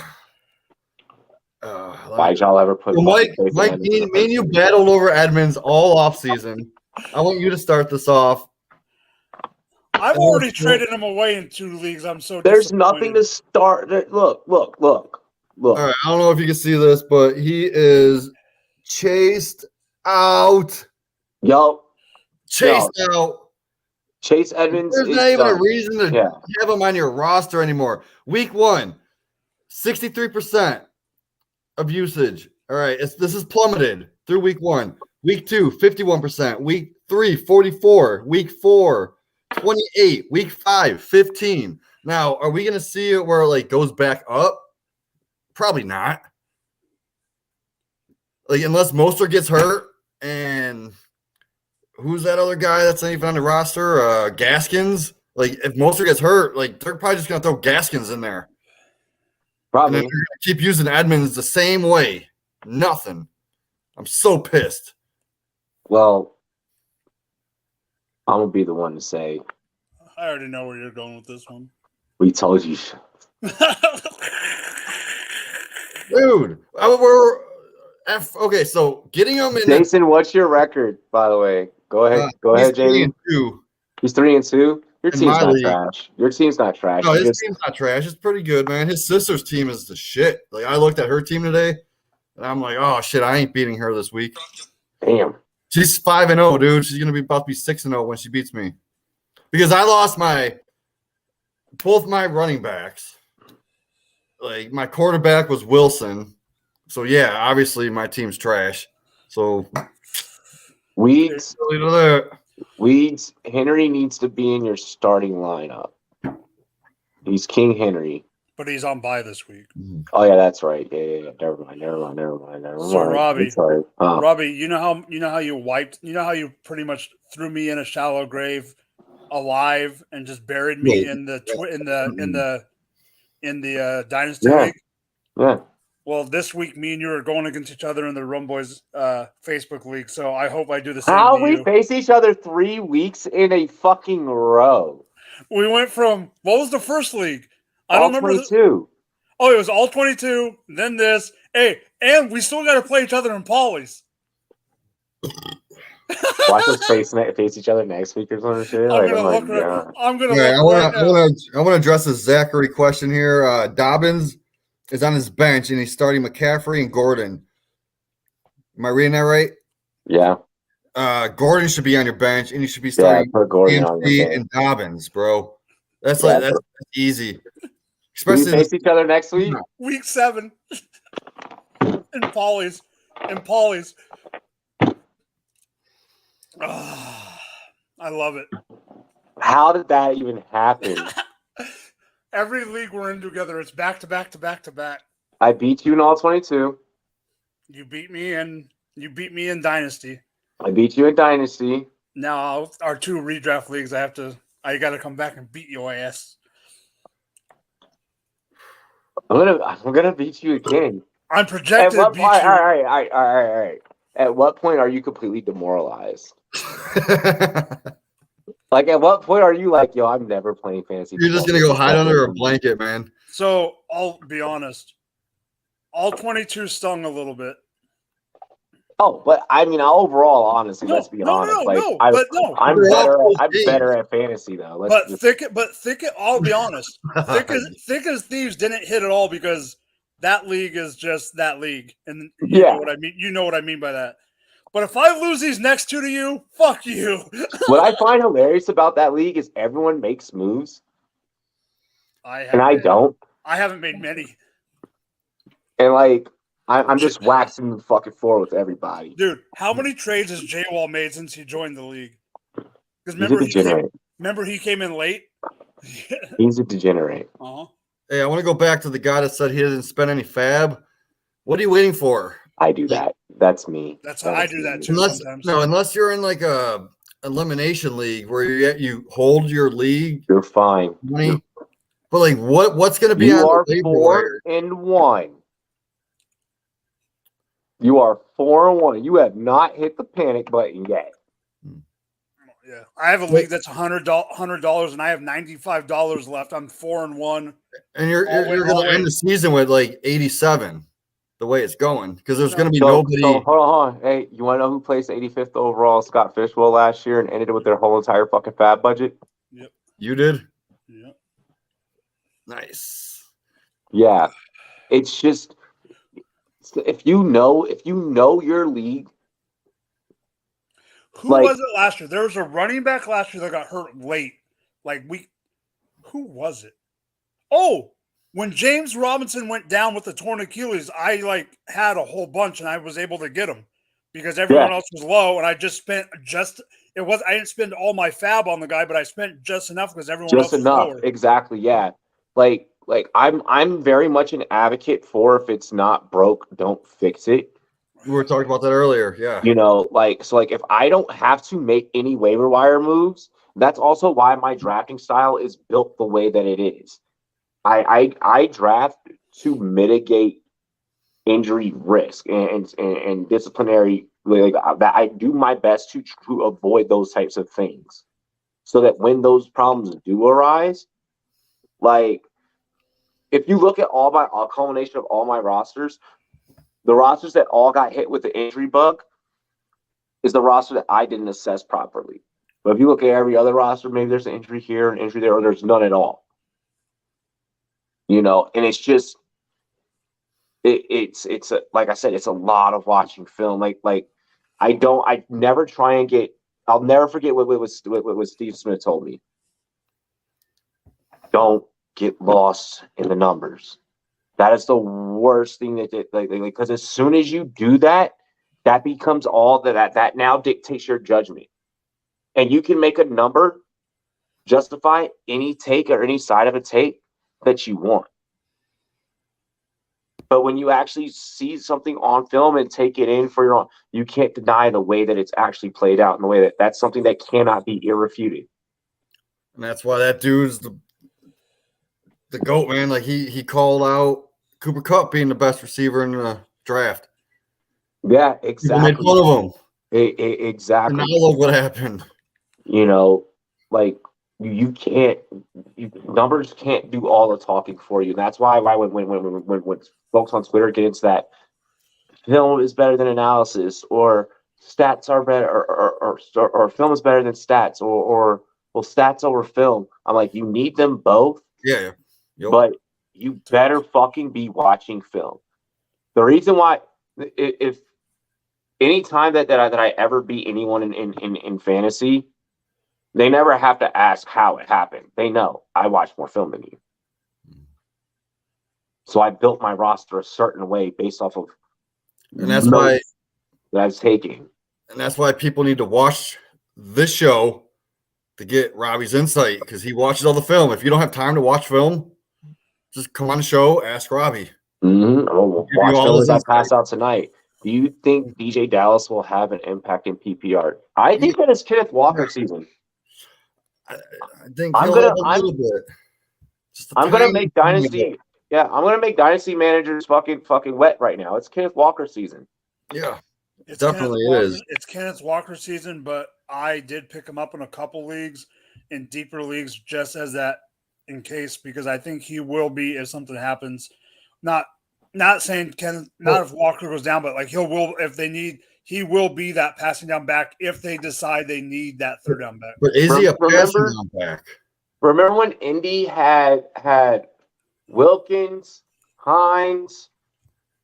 why'd y'all ever put Mike, me and you battled over Edmonds all off season. I want you to start this off. I've already traded him away in 2 leagues. I'm so there's nothing to start. Look. All right, I don't know if you can see this, but he is chased out. Chased out. Chase Edmonds. There's not even a reason to have him on your roster anymore. Week 1, 63% of usage. All right, this is plummeted through week 1. Week 2, 51%. Week 3, 44. Week 4, 28. Week 5, 15. Now, are we going to see it where it like goes back up? Probably not. Like unless Mostert gets hurt, and who's that other guy that's not even on the roster? Gaskins. Like if Mostert gets hurt, like they're probably just going to throw Gaskins in there. Probably. And then keep using Edmonds the same way. Nothing. I'm so pissed. Well, I'm going to be the one to say. I already know where you're going with this one. We told you. Dude, okay, so getting him in. Jason, what's your record, by the way? Go ahead, Jamie. 3-2. He's 3-2. Your team's not trash. Your team's not trash. No, his team's not trash. It's pretty good, man. His sister's team is the shit. Like I looked at her team today, and I'm like, oh shit, I ain't beating her this week. Damn. She's 5-0, dude. She's gonna be about to be 6-0 when she beats me. Because I lost both my running backs. Like my quarterback was Wilson. So yeah, obviously my team's trash. So Weeds, Henry needs to be in your starting lineup. He's King Henry. But he's on bye this week. Oh yeah, that's right. Yeah. Never mind. So Robbie, you know how you pretty much threw me in a shallow grave alive and just buried me in the dynasty league. Yeah. Well, this week, me and you are going against each other in the Rumboyz Facebook league, so I hope I do the same. How we face each other 3 weeks in a fucking row? We went from what was the first league? I don't remember. 22. Oh, it was all 22. Then this. Hey, and we still got to play each other in Polly's. Watch us face each other next week or something. I'm gonna. I want to address this Zachary question here. Dobbins is on his bench and he's starting McCaffrey and Gordon. Am I reading that right? Yeah. Gordon should be on your bench and you should be starting and Dobbins, bro. That's that's easy. Especially face each other next week. Week 7 in Polly's. I love it. How did that even happen? Every league we're in together, it's back to back to back to back. I beat you in all 22. You beat me in Dynasty. I beat you in Dynasty. Now our 2 redraft leagues, I got to come back and beat your ass. I'm gonna beat you again. I'm projected to beat you. All right. At what point are you completely demoralized? Like, at what point are you like, yo, I'm never playing fantasy? You're just gonna go hide under a blanket, man. So I'll be honest. All 22 stung a little bit. Oh, but I mean, overall, honestly, let's be honest. I'm better at fantasy though. I'll be honest. Thick as Thieves didn't hit at all because that league is just that league, and you know what I mean. You know what I mean by that. But if I lose these next 2 to you, fuck you. What I find hilarious about that league is everyone makes moves, and I don't. I haven't made many. And like, I'm just waxing the fucking floor with everybody. Dude, how many trades has J-Wall made since he joined the league? Because remember he came in late? He's a degenerate. Uh-huh. Hey, I want to go back to the guy that said he doesn't spend any fab. What are you waiting for? I do that. That's me. I do that too sometimes. No, unless you're in like a elimination league where you hold your league. You're fine. Money. But like what's going to be you on are the 4-1. You are 4-1. You have not hit the panic button yet. Yeah, I have a league that's $100 and I have $95 left. I'm 4-1. And you're going to end the season with like 87. The way it's going, because there's going to be nobody. So hold on. Hey, you want to know who placed 85th overall Scott Fishwell last year and ended it with their whole entire fucking fab budget? Yep. You did? Yep. Nice. Yeah. It's just, if you know your league. Who was it last year? There was a running back last year that got hurt late. Who was it? Oh, when James Robinson went down with the torn Achilles, I had a whole bunch and I was able to get them because everyone else was low, and I just spent I didn't spend all my fab on the guy, but I spent just enough because everyone else was lower. Exactly, yeah. Like I'm very much an advocate for, if it's not broke, don't fix it. We were talking about that earlier, yeah. If I don't have to make any waiver wire moves, that's also why my drafting style is built the way that it is. I draft to mitigate injury risk and disciplinary. That I do my best to avoid those types of things, so that when those problems do arise, if you look at a culmination of all my rosters, the rosters that all got hit with the injury bug is the roster that I didn't assess properly. But if you look at every other roster, maybe there's an injury here, an injury there, or there's none at all. And it's just, it's like I said, it's a lot of watching film. I never try and I'll never forget what Steve Smith told me. Don't get lost in the numbers. That is the worst thing because as soon as you do that, that becomes all that now dictates your judgment. And you can make a number justify any take or any side of a take that you want. But when you actually see something on film and take it in for your own, you can't deny the way that it's actually played out, in the way that's something that cannot be irrefuted. And that's why that dude's the GOAT, man. He called out Cooper Kupp being the best receiver in the draft. Yeah, exactly. People made fun of him. Exactly. And now look what happened. You can't. Numbers can't do all the talking for you. And that's why when folks on Twitter get into that, film is better than analysis, or stats are better, or film is better than stats, or stats over film. I'm like, you need them both. Yeah. Yep. But you better fucking be watching film. The reason why, if any time that I ever beat anyone in fantasy, they never have to ask how it happened. They know I watched more film than you. So I built my roster a certain way based off of and that's why that I was taking. And that's why people need to watch this show to get Robbie's insight because he watches all the film. If you don't have time to watch film, just come on the show, ask Robbie. Mm-hmm. Oh, watch film as I pass out tonight. Do you think DJ Dallas will have an impact in PPR? I think that it's Kenneth Walker season. I think he'll have a little bit. I'm gonna make Dynasty. Yeah, I'm gonna make Dynasty managers fucking wet right now. It's Kenneth Walker season. Yeah, it definitely is. It's Kenneth Walker season, but I did pick him up in a couple leagues, in deeper leagues, just as that in case, because I think he will be if something happens. Not saying if Walker goes down, but like he will be that passing down back if they decide they need that third down back. But is he a passing down back? Remember when Indy had Wilkins, Hines,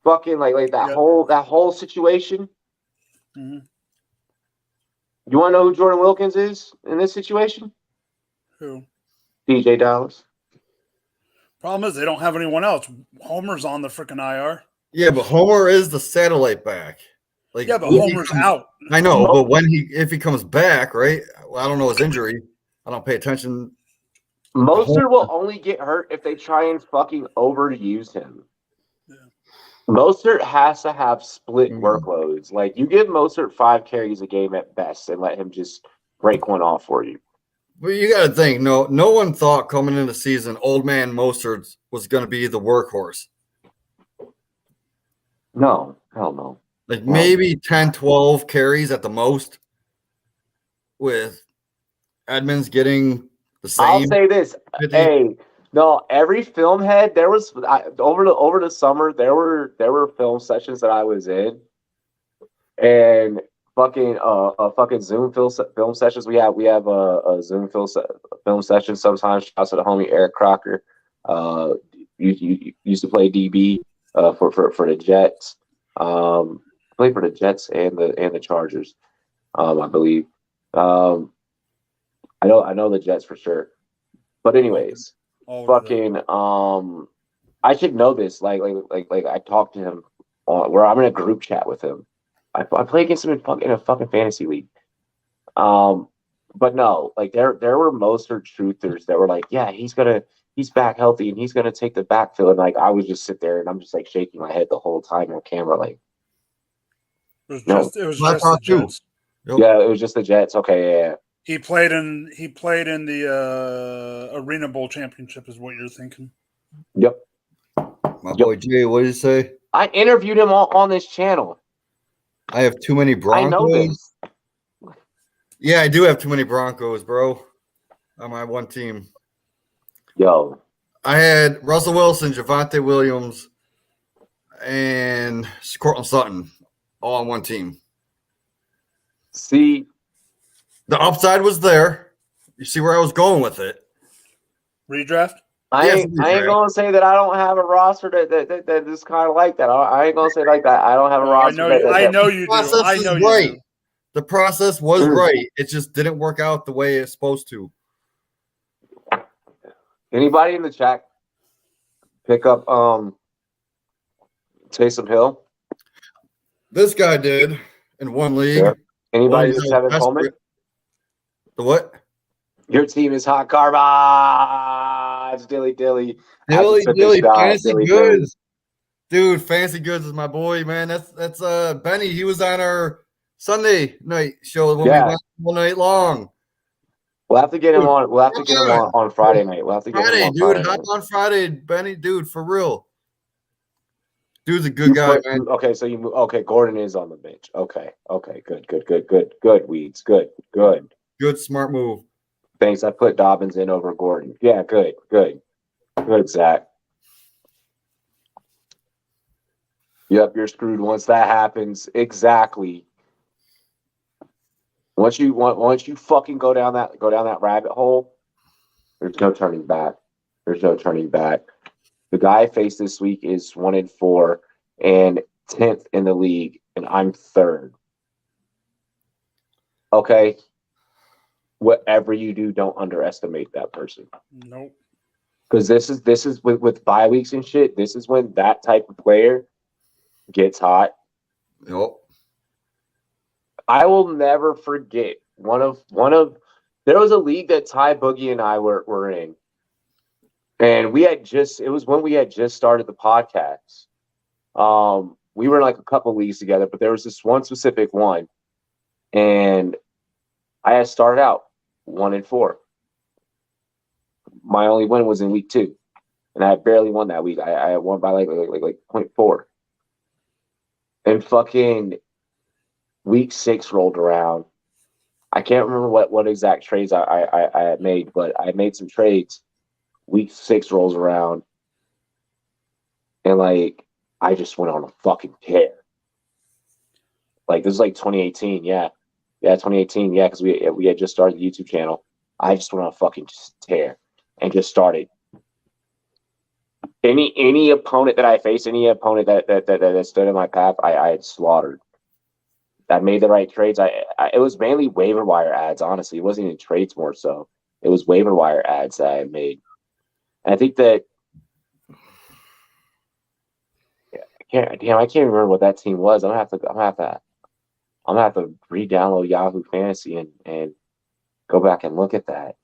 fucking like that whole situation? Mm-hmm. You want to know who Jordan Wilkins is in this situation? Who? DJ Dallas. Problem is they don't have anyone else. Homer's on the freaking IR. Yeah, but Homer is the satellite back. Like, yeah, but Homer's out. I know, but if he comes back, right? Well, I don't know his injury. I don't pay attention. Mostert will only get hurt if they try and fucking overuse him. Yeah. Mostert has to have split workloads. Like, you give Mostert 5 carries a game at best and let him just break one off for you. Well, you got to think, no one thought coming into the season old man Mostert was going to be the workhorse. No, hell no. Like maybe 10, 12 carries at the most with Edmonds getting the same. I'll say this. 50. Hey, no, every film head, there was over the summer, there were film sessions that I was in, and fucking Zoom film sessions. We have a Zoom film session sometimes. Shouts to the homie Eric Crocker. You used to play DB for the Jets. Played for the Jets and the Chargers, I believe. I know the Jets for sure. But anyways, I should know this. Like I talked to him where I'm in a group chat with him. I play against him in a fucking fantasy league. But no, like there were Mostert truthers that were like, yeah, he's back healthy and he's gonna take the backfield. And like I would just sit there and I'm just like shaking my head the whole time on camera, like it was just the Jets. Yep. Yeah, it was just the Jets. Okay, yeah. He played in the Arena Bowl championship, is what you're thinking. Yep. My boy Jay, what did he say? I interviewed him on this channel. I have too many Broncos. I know this. Yeah, I do have too many Broncos, bro. On my one team. Yo. I had Russell Wilson, Javonte Williams, and Courtland Sutton all on one team. See, the upside was there. You see where I was going with it. Redraft? I ain't gonna say that I don't have a roster that is kind of like that. I ain't gonna say like that. I don't have a roster. I know you do. I know you do. The process was right. It just didn't work out the way it's supposed to. Anybody in the chat pick up Taysom Hill? This guy did in one league. Yeah. Anybody just have it Coleman? The what? Your team is hot garbage. Dilly. Dilly, Fancy Goods. Dude, Fancy Goods is my boy, man. That's Benny. He was on our Sunday night show when we went all night long. We'll have to get him on. We'll have to get him on Friday night. We'll have to get him on Friday. Dude, hop on Friday, Benny. Dude, for real. Dude's a good guy, man. Okay, so Gordon is on the bench. Okay, good. Weeds, good. Good, smart move. Thanks. I put Dobbins in over Gordon. Yeah, good, Zach. Yep, you're screwed once that happens. Exactly. Once you fucking go down that rabbit hole, there's no turning back. The guy I faced this week is 1-4 and 10th in the league, and I'm 3rd. Okay. Whatever you do, don't underestimate that person. Nope. Because this is with bye weeks and shit. This is when that type of player gets hot. Nope. I will never forget there was a league that Ty Boogie and I were in. And it was when we had just started the podcast. We were in like a couple leagues together, but there was this one specific one. And I had started out 1-4. My only win was in week 2. And I barely won that week. I won by like 0.4. And fucking week 6 rolled around. I can't remember what exact trades I had made, but I made some trades. Week 6 rolls around. And like, I just went on a fucking tear. Like, this is like 2018, yeah. Yeah, 2018, yeah, because we had just started the YouTube channel. I just went on a fucking tear and just started. Any opponent that I faced, any opponent that stood in my path, I had slaughtered. I made the right trades. It was mainly waiver wire ads, honestly. It wasn't even trades more so. It was waiver wire ads that I made. And I think that I can't remember what that team was. I'm gonna have to re-download Yahoo Fantasy and go back and look at that.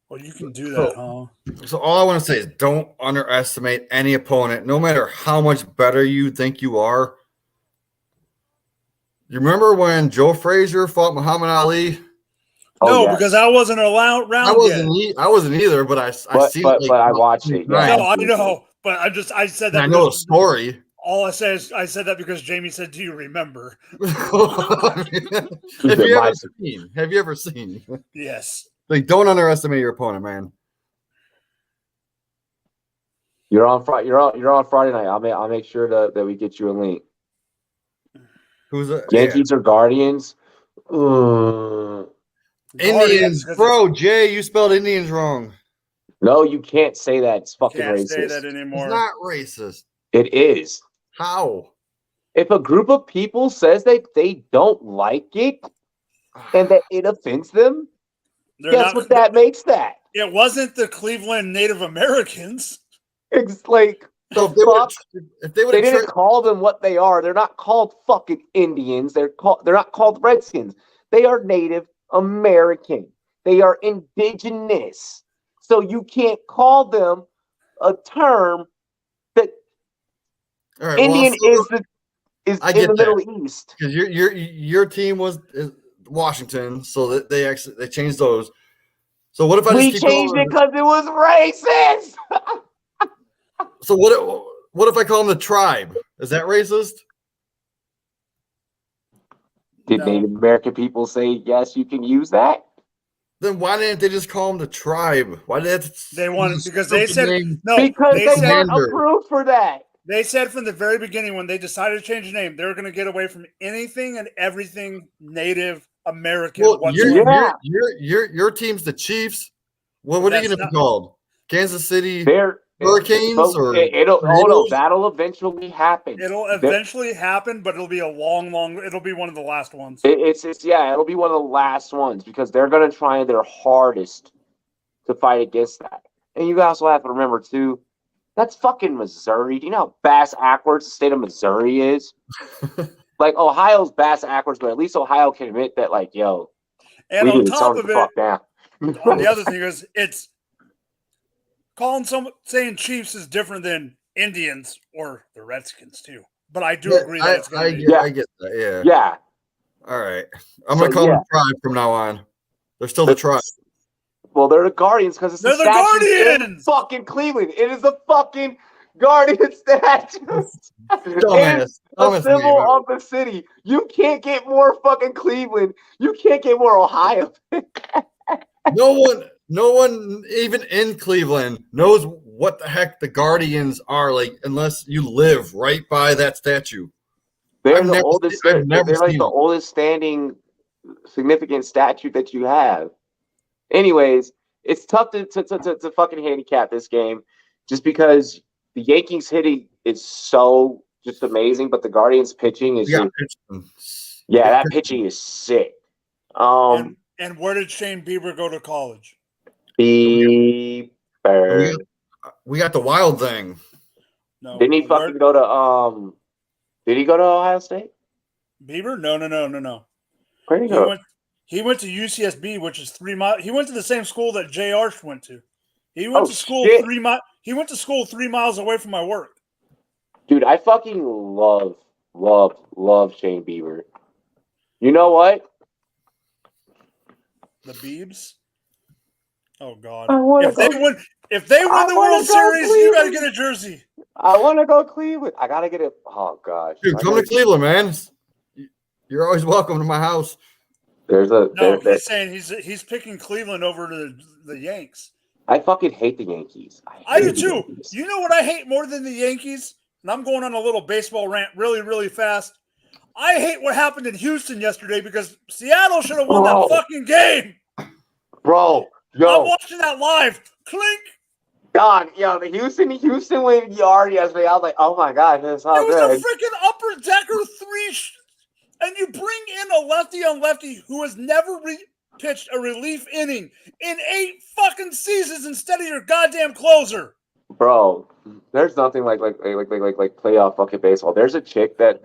Well, you can do that, huh? So all I want to say is don't underestimate any opponent, no matter how much better you think you are. You remember when Joe Frazier fought Muhammad Ali? No, because I wasn't around yet. I wasn't either, but I seen it. But I watched it. Yeah. No, I know, but I said that. I know the story. All I said is I said that because Jamie said, "Do you remember?" Have you ever seen? Yes. Like, don't underestimate your opponent, man. You're on Friday night. I'll make sure that we get you a link. Who's that? Yankees or Guardians? Indians, bro. Jay, you spelled Indians wrong. No, you can't say that. It's fucking racist. Say that anymore. It's not racist. It is. How? If a group of people says that they don't like it and that it offends them, guess what that makes that? It wasn't the Cleveland Native Americans. It's like, so if they didn't call them what they are. They're not called fucking Indians. They're not called Redskins. They are Native American. They are indigenous. So you can't call them a term that Indian is in the Middle East. Because your team was Washington, so that they changed those. So what if we changed it because it was racist? So what if I call them the tribe? Is that racist? Did Native American people say yes? You can use that. Then why didn't they just call them the tribe? Why did they wanted because they said no because they weren't approved for that. They said from the very beginning when they decided to change the name, they were going to get away from anything and everything Native American. Well, your team's the Chiefs. What are you going to be called? Kansas City Hurricanes that'll eventually happen. It'll eventually happen, but it'll be a it'll be one of the last ones. It'll be one of the last ones because they're going to try their hardest to fight against that. And you also have to remember too, that's fucking Missouri. Do you know how bass backwards the state of Missouri is? Like Ohio's bass backwards, but at least Ohio can admit that, like, yo, and on top of it, the other thing is it's saying Chiefs is different than Indians or the Redskins too. But I do agree that it's going to be. I get that. Yeah. Yeah. All right. I'm going to call them Tribe from now on. They're still the Tribe. Well, they're the Guardians because they're the Guardians in fucking Cleveland. It is the fucking Guardian statue. Dumbass. A symbol of the city. You can't get more fucking Cleveland. You can't get more Ohio. No one even in Cleveland knows what the heck the Guardians are like unless you live right by that statue. They're the oldest. They're like the oldest standing significant statue that you have. Anyways, it's tough to fucking handicap this game just because the Yankees hitting is so just amazing, but the Guardians pitching is that pitching is sick. And where did Shane Bieber go to college? Bieber. We got the Wild thing. No, didn't he fucking go to Did he go to Ohio State? Bieber? No. Where did he go? He went to UCSB, which is 3 miles. He went to the same school that Jay Arch went to. He went to school shit. 3 miles. He went to school 3 miles away from my work. Dude, I fucking love Shane Bieber. You know what? The Biebs. Oh God! If they win the World Series, you gotta get a jersey. I want to go Cleveland. I gotta get it. Oh gosh, dude, come to Cleveland, man. You're always welcome to my house. He's saying he's picking Cleveland over to the Yanks. I fucking hate the Yankees. I do too. Yankees. You know what I hate more than the Yankees? And I'm going on a little baseball rant really, really fast. I hate what happened in Houston yesterday because Seattle should have won that fucking game. Bro, I'm watching that live. Clink. God, the Houston win yard yesterday. I was like, oh my God, this is so good. It was a freaking upper decker 3, and you bring in a lefty on lefty who has never pitched a relief inning in 8 fucking seasons instead of your goddamn closer. Bro, there's nothing like playoff fucking baseball. There's a chick that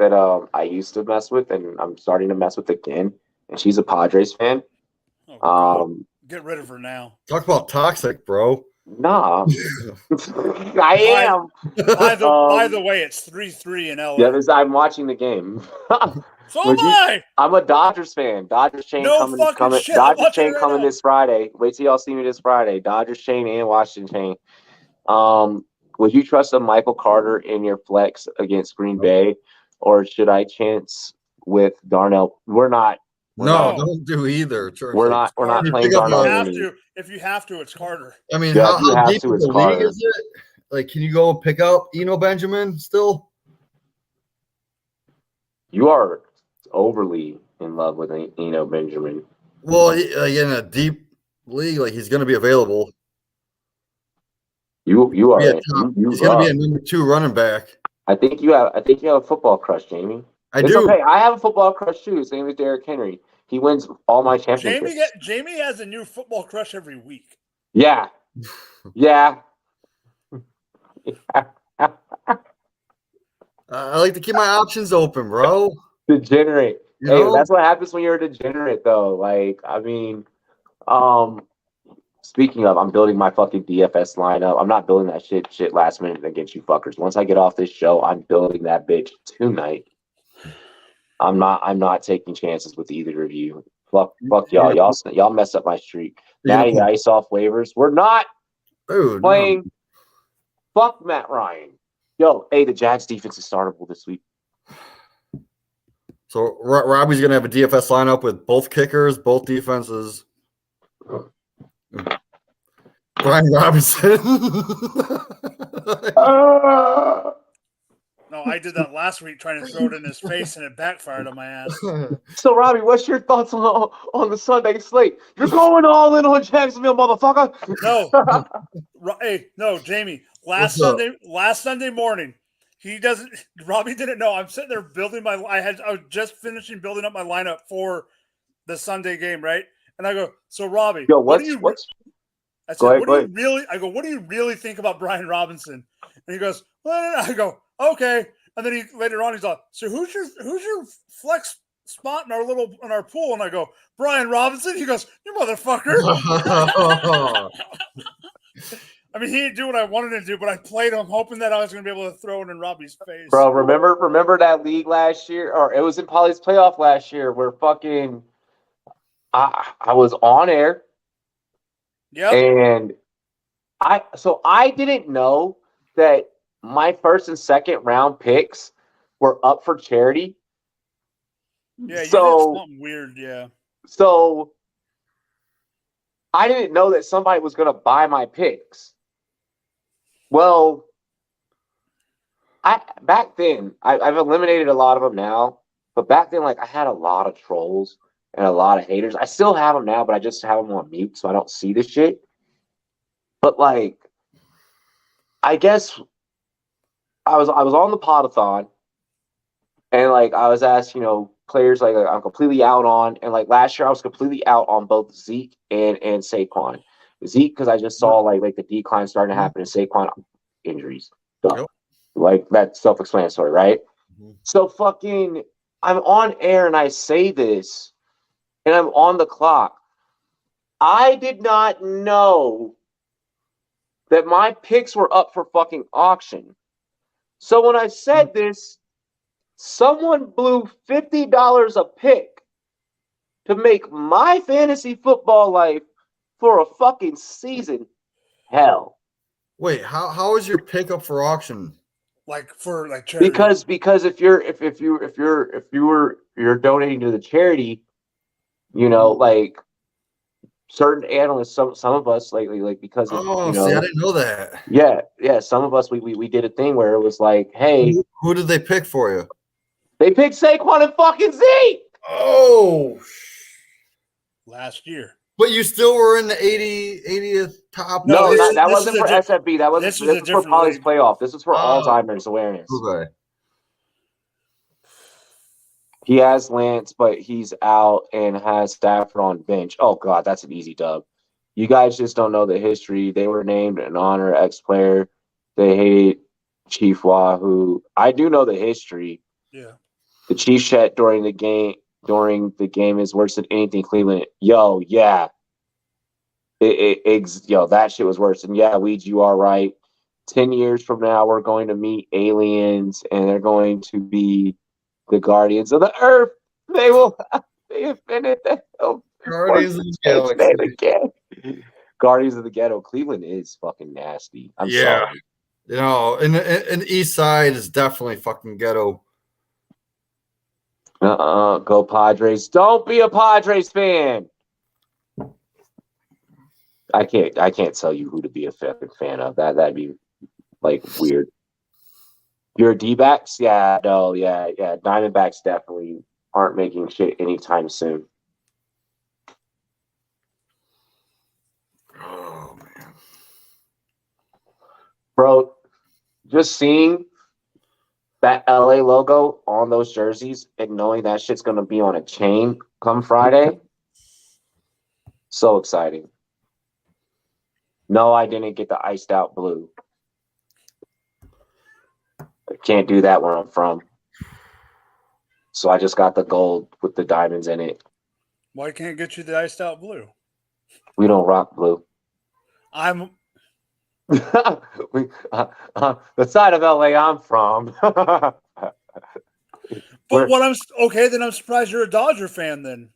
I used to mess with, and I'm starting to mess with again, and she's a Padres fan. Get rid of her now. Talk about toxic, bro. Nah, I am. By the way, it's 3-3 in LA. Yeah, I'm watching the game. So am I. I'm a Dodgers fan. Dodgers chain coming. Dodgers chain coming this Friday. Wait till y'all see me this Friday. Dodgers chain and Washington chain. Would you trust a Michael Carter in your flex against Green Bay, or should I chance with Darnell? We're not. No, don't do either. We're not playing Darnell. If you have to, it's Carter. I mean, how deep in the league is it? Like, can you go pick up Eno Benjamin still? You are overly in love with Eno Benjamin. Well, in a deep league, like, he's going to be available. You are. He's going to be a number 2 running back. I think you have a football crush, Jamie. It's do. Okay. I have a football crush too. His name is Derrick Henry. He wins all my championships. Jamie has a new football crush every week. Yeah. Yeah. I like to keep my options open, bro. Degenerate. Hey, that's what happens when you're a degenerate, though. Like, I mean, speaking of, I'm building my fucking DFS lineup. I'm not building that shit last minute against you fuckers. Once I get off this show, I'm building that bitch tonight. I'm not taking chances with either of you. Fuck y'all. Y'all messed up my streak. Natty Ice off waivers. We're not playing. No. Fuck Matt Ryan. Yo, hey, the Jags defense is startable this week. So Robbie's gonna have a DFS lineup with both kickers, both defenses. Brian Robinson. No, I did that last week trying to throw it in his face, and it backfired on my ass. So, Robbie, what's your thoughts on the Sunday slate? You're going all in on Jacksonville, motherfucker. No, Jamie. Last Sunday morning, Robbie didn't know. I'm sitting there building I was just finishing building up my lineup for the Sunday game, right? And I go, so Robbie, what do you really think about Brian Robinson? And he goes, well, I go, okay. And then later on he's like, so who's your flex spot in our pool? And I go, Brian Robinson. He goes, you motherfucker. I mean, he didn't do what I wanted to do, but I played him hoping that I was going to be able to throw it in Robbie's face. Bro, remember that league last year, or it was in Polly's playoff last year, where fucking I was on air. Yeah. And I didn't know that my first and second round picks were up for charity. Yeah, you did something weird, yeah. So I didn't know that somebody was going to buy my picks. Well, back then, I've eliminated a lot of them now, but back then, like, I had a lot of trolls and a lot of haters. I still have them now, but I just have them on mute, so I don't see this shit. But, like, I guess I was on the podathon, and, like, I was asked, players like I'm completely out on, and like last year I was completely out on both Zeke and Saquon. Zeke because I just saw like the decline starting to happen, and Saquon injuries. Yep. Like that's self-explanatory, right? Mm-hmm. So fucking I'm on air and I say this, and I'm on the clock. I did not know that my picks were up for fucking auction. So when I said this, someone blew $50 a pick to make my fantasy football life for a fucking season hell. Wait, how is your pick up for auction? Like for like charity? Because if you're donating to the charity, you know, like certain analysts, some of us like because of, see, I didn't know that. Yeah, some of us we did a thing where it was like, hey, who did they pick for you? They picked Saquon and fucking Zeke. Oh, last year. But you still were in the 80th top. No, that wasn't for SFB. That was this was for Polly's playoff. This was for Alzheimer's awareness. Okay. He has Lance, but he's out and has Stafford on bench. Oh God, that's an easy dub. You guys just don't know the history. They were named in honor of ex-player. They hate Chief Wahoo. I do know the history. Yeah. The Chiefs chat during the game is worse than anything Cleveland. Yo, yeah. Yo, that shit was worse. And yeah, Weeds, you are right. 10 years from now, we're going to meet aliens, and they're going to be the guardians of the earth. They will infinite Guardians of the Galaxy. Guardians of the Ghetto. Cleveland is fucking nasty. I'm sorry. You know, and the East Side is definitely fucking ghetto. Go Padres. Don't be a Padres fan. I can't tell you who to be a fan of. That'd be like weird. Your D-backs? Yeah, no, yeah. Diamondbacks definitely aren't making shit anytime soon. Oh man. Bro, just seeing that LA logo on those jerseys and knowing that shit's gonna be on a chain come Friday. So exciting. No, I didn't get the iced out blue. I can't do that where I'm from. So I just got the gold with the diamonds in it. Why can't I get you the iced out blue? We don't rock blue. I'm the side of LA I'm from. But then I'm surprised you're a Dodger fan then.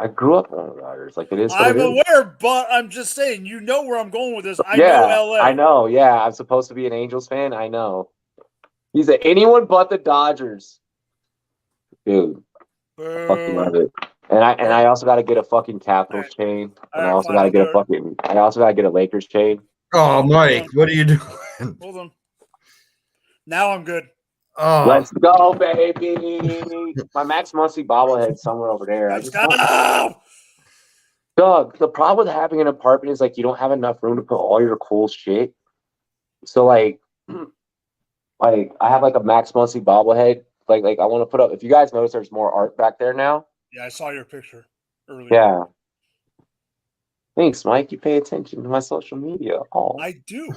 I grew up on the Dodgers. Like it is. I'm aware, but I'm just saying, you know where I'm going with this. I know LA. I know. Yeah, I'm supposed to be an Angels fan. I know. He's anyone but the Dodgers, dude. I fucking love it. And I also got to get a fucking Capitals chain. And I also got to get a Lakers chain. Oh, Mike, what are you doing? Hold on. Now I'm good. Oh. Let's go, baby. My Max Muncy bobblehead somewhere over there. Let's go. Doug, the problem with having an apartment is like you don't have enough room to put all your cool shit. So like I have like a Max Muncy bobblehead. Like I want to put up. If you guys notice, there's more art back there now. Yeah, I saw your picture earlier. Yeah. Thanks, Mike. You pay attention to my social media. Oh, I do.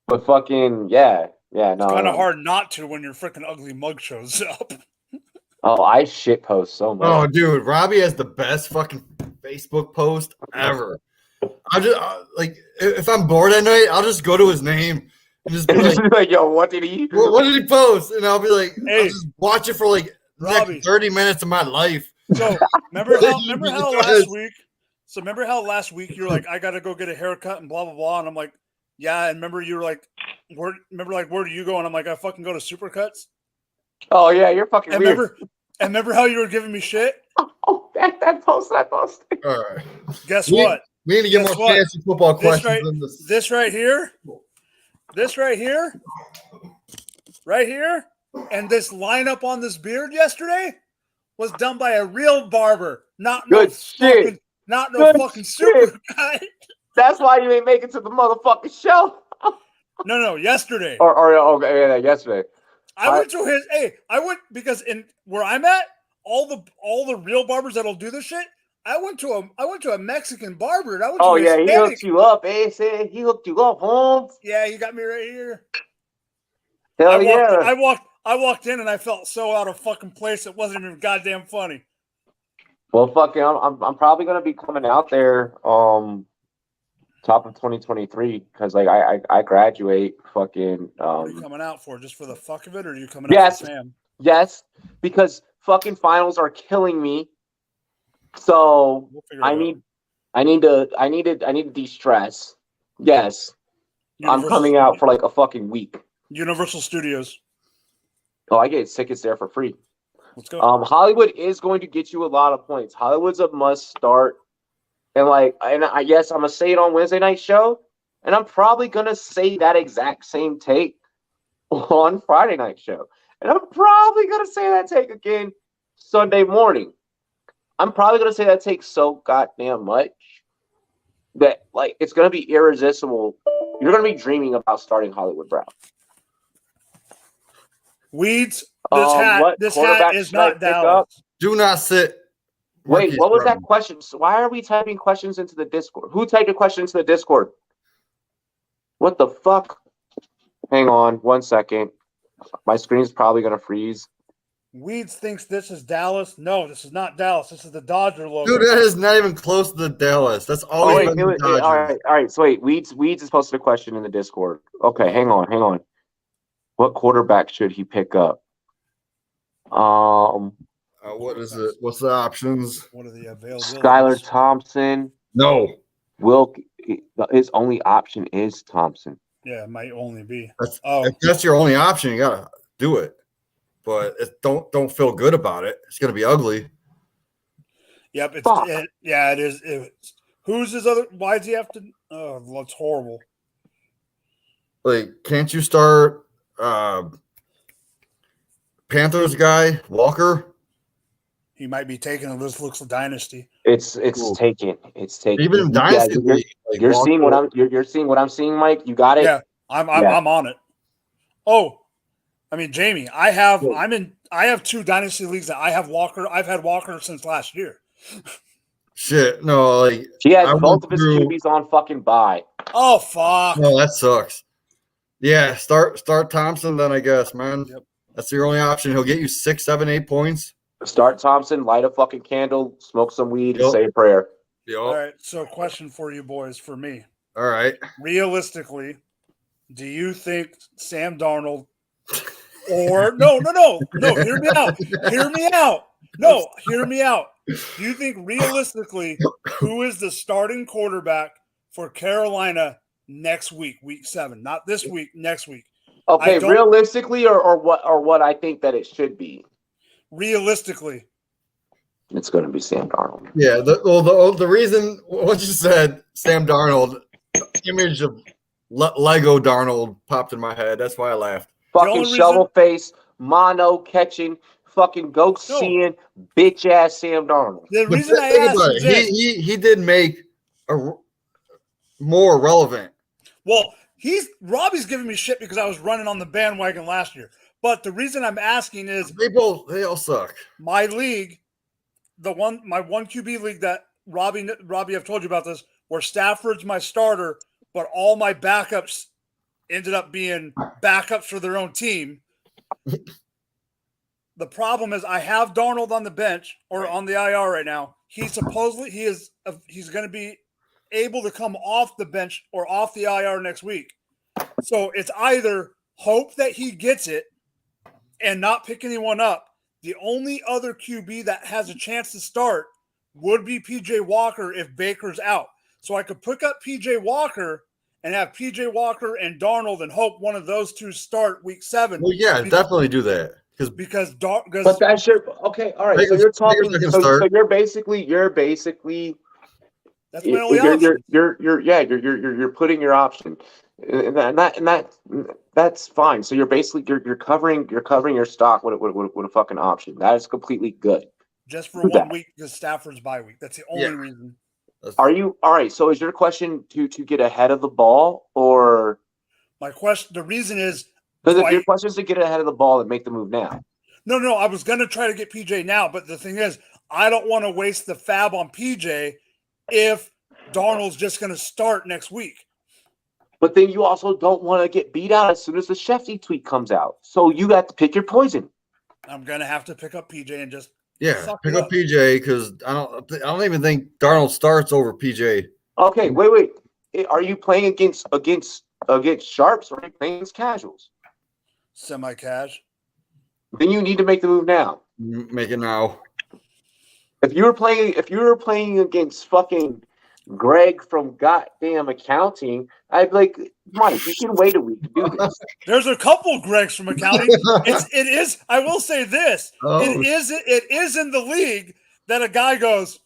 But fucking no. It's kind of hard not to when your freaking ugly mug shows up. Oh, I shit post so much. Oh, dude, Robbie has the best fucking Facebook post ever. I just like if I'm bored at night, I'll just go to his name and just be like, "Yo, what did he? What did he post?" And I'll be like, "Hey, I'll just watch it for like Robbie, 30 minutes of my life." So remember how last week? So remember how last week you're like, "I got to go get a haircut and blah blah blah," and I'm like, "Yeah." And remember you were like, where do you go? And I'm like, I fucking go to Supercuts. Oh yeah, you're fucking weird. Remember how you were giving me shit? Oh, that post. All right. Guess what? We need to get more fantasy football questions than this. This right here, and this lineup on this beard yesterday was done by a real barber, not no fucking super guy. That's why you ain't make it to the motherfucking show. No, yesterday. Yesterday. I went because in where I'm at, all the real barbers that'll do this shit. I went to a Mexican barber. And he hooked you up, eh? He hooked you up, Holmes. Yeah, he got me right here. Hell yeah! I I walked in and I felt so out of fucking place. It wasn't even goddamn funny. Well, fucking, I'm probably gonna be coming out there top of 2023 because like I graduate fucking. What are you coming out for? Just for the fuck of it, or are you coming out for Sam? Yes, because fucking finals are killing me. So I need to de-stress. Yes, I'm coming out for like a fucking week. Universal Studios. Oh, I get tickets there for free. Let's go. Hollywood is going to get you a lot of points. Hollywood's a must start. And I guess I'm gonna say it on Wednesday night show, and I'm probably gonna say that exact same take on Friday night show, and I'm probably gonna say that take again Sunday morning. I'm probably gonna say that take so goddamn much that like it's gonna be irresistible. You're gonna be dreaming about starting Hollywood Brown. Weeds. This hat is not Dallas. Do not sit. Wait, what was that question? So why are we typing questions into the Discord? Who typed a question into the Discord? What the fuck? Hang on 1 second. My screen's probably gonna freeze. Weeds thinks this is Dallas. No, this is not Dallas. This is the Dodger logo. Dude, that is not even close to the Dallas. That's always been the Dodgers. All right. So wait, Weeds is posted a question in the Discord. Okay, hang on. What quarterback should he pick up? What is it? What's the options? What are the availabilities? Skylar Thompson. No. His only option is Thompson. Yeah, it might only be. If that's your only option, you gotta do it. But don't feel good about it. It's gonna be ugly. Yep. It is. Who's his other? Why does he have to? Oh, that's horrible. Like, can't you start Panthers guy Walker? He might be taken. This looks a dynasty. It's taken. It's taken. Even in dynasty, you're seeing what I'm seeing, Mike. You got it. Yeah, I'm on it. Oh, I mean, Jamie, I have 2 dynasty leagues that I have Walker. I've had Walker since last year. Shit, no, like he has both of his QBs on fucking bye. Oh fuck! No, that sucks. Yeah, start Thompson then, I guess, man. Yep. That's your only option. He'll get you 6, 7, 8 points. Start Thompson, light a fucking candle, smoke some weed, and say a prayer. Yep. All right. So, question for you boys, for me. All right. Realistically, do you think Sam Darnold or no, hear me out. Hear me out. Do you think realistically who is the starting quarterback for Carolina next week, week 7? Not this week, next week. Okay, realistically or what I think that it should be. Realistically, it's going to be Sam Darnold. Yeah, the reason what you said, Sam Darnold, image of Lego Darnold popped in my head. That's why I laughed. Fucking shovel face, mono catching, fucking ghost seeing, bitch ass Sam Darnold. The reason I asked he did make a more relevant. Well, Robbie's giving me shit because I was running on the bandwagon last year. But the reason I'm asking is they all suck. My league, my 1 QB league that Robbie, I've told you about this, where Stafford's my starter, but all my backups ended up being backups for their own team. The problem is I have Darnold on the bench or on the IR right now. He's going to be able to come off the bench or off the IR next week. So it's either hope that he gets it and not pick anyone up. The only other QB that has a chance to start would be PJ Walker if Baker's out. So I could pick up PJ Walker and have PJ Walker and Darnold and hope one of those 2 start week 7. Well, yeah, definitely do that. But that's your okay. All right, so you're talking. So you're basically. That's my only option. You're putting your option, and that's fine. So you're basically you're covering your stock with a fucking option. That is completely good. Just for 1 week because Stafford's bye week. That's the only reason. Are you all right? So is your question to get ahead of the ball, or my question? The reason is because if your question is to get ahead of the ball and make the move now. No. I was going to try to get PJ now, but the thing is, I don't want to waste the fab on PJ if Darnold's just going to start next week. But then you also don't want to get beat out as soon as the Shefty tweet comes out. So you got to pick your poison. I'm gonna have to pick up PJ and just pick up PJ because I don't even think Darnold starts over PJ. Okay, wait. Are you playing against sharps or are you playing against casuals? Semi-cash. Then you need to make the move now. Make it now. If you were playing against fucking Greg from goddamn accounting, I'd be like, Mike, you can wait a week to do this. There's a couple Gregs from accounting. It is. I will say this. It is in the league that a guy goes,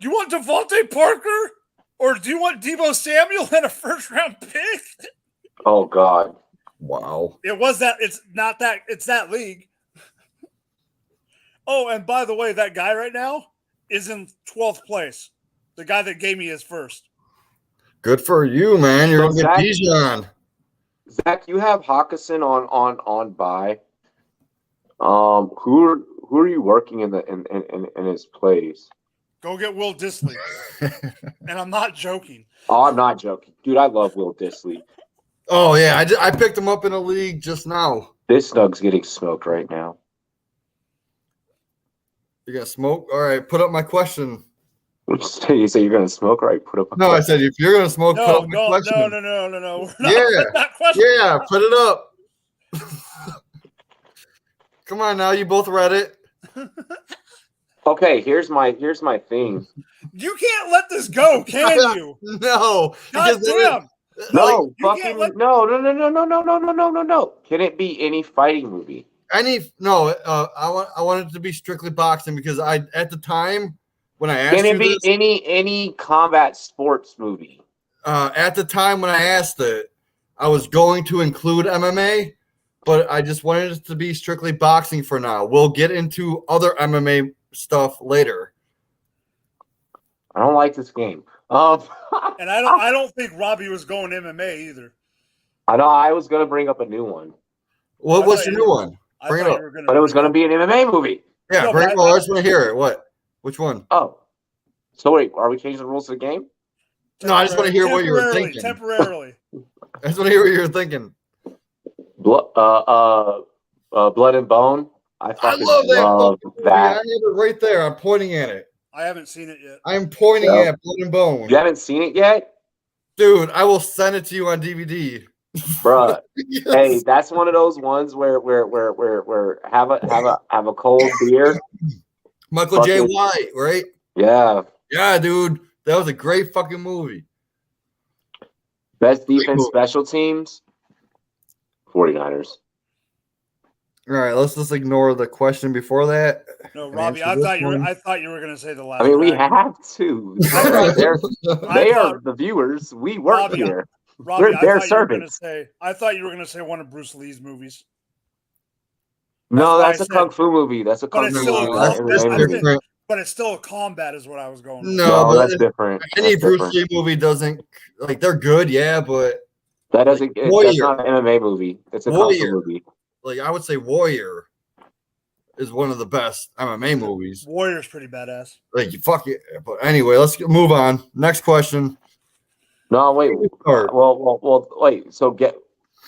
"You want Devontae Parker or do you want Deebo Samuel and a first-round pick?" Oh God! Wow. It was that. It's not that. It's that league. Oh, and by the way, that guy right now is in 12th place. The guy that gave me his first. Good for you, man. You're gonna get Bijan. Zach, you have Hawkinson on bye. Who are you working in his place? Go get Will Dissly. And I'm not joking. Oh, I'm not joking, dude. I love Will Dissly. Oh yeah, I picked him up in a league just now. This snug's getting smoked right now. You gonna smoke? All right, put up my question. You say you're gonna smoke, right? Put up. No, question. I said if you're gonna smoke, put up my question. No. Yeah, put it up. Come on now, you both read it. Okay, here's my thing. You can't let this go, can you? No. God damn. No, fucking no. Can it be any fighting movie? I want it to be strictly boxing because at the time when I asked, can it be any combat sports movie? At the time when I asked it, I was going to include MMA, but I just wanted it to be strictly boxing for now. We'll get into other MMA stuff later. I don't like this game. And I don't think Robbie was going MMA either. I know I was gonna bring up a new one. What's the new one? Bring it up. But it was gonna be an MMA movie. Yeah, bring it. Well, I just want to hear it. What? Which one? Oh, so wait, are we changing the rules of the game? No, I just want to hear what you were thinking. Temporarily. I just want to hear what you were thinking. Blood and Bone. I love that. I have it right there. I'm pointing at it. I haven't seen it yet. I'm pointing at Blood and Bone. You haven't seen it yet? Dude, I will send it to you on DVD. Bruh. Yes. Hey, that's one of those ones where have a cold beer. Michael J. White, right? Yeah. Yeah, dude. That was a great fucking movie. Best defense special teams, 49ers. All right, let's just ignore the question before that. No, Robbie, I thought you were going to say the last. I mean, we have to. They are the viewers. We work here. Robbie, we're their servants. I thought you were going to say one of Bruce Lee's movies. No, that's a kung fu movie. That's a kung fu movie. But it's still a combat, is what I was going with. No, that's different. Any Bruce Lee movie doesn't like they're good, yeah, but that doesn't. That's not an MMA movie. It's a kung fu movie. Like I would say, Warrior is one of the best MMA movies. Warrior's pretty badass. Like fuck it. But anyway, let's move on. Next question. No, wait. Well, wait. So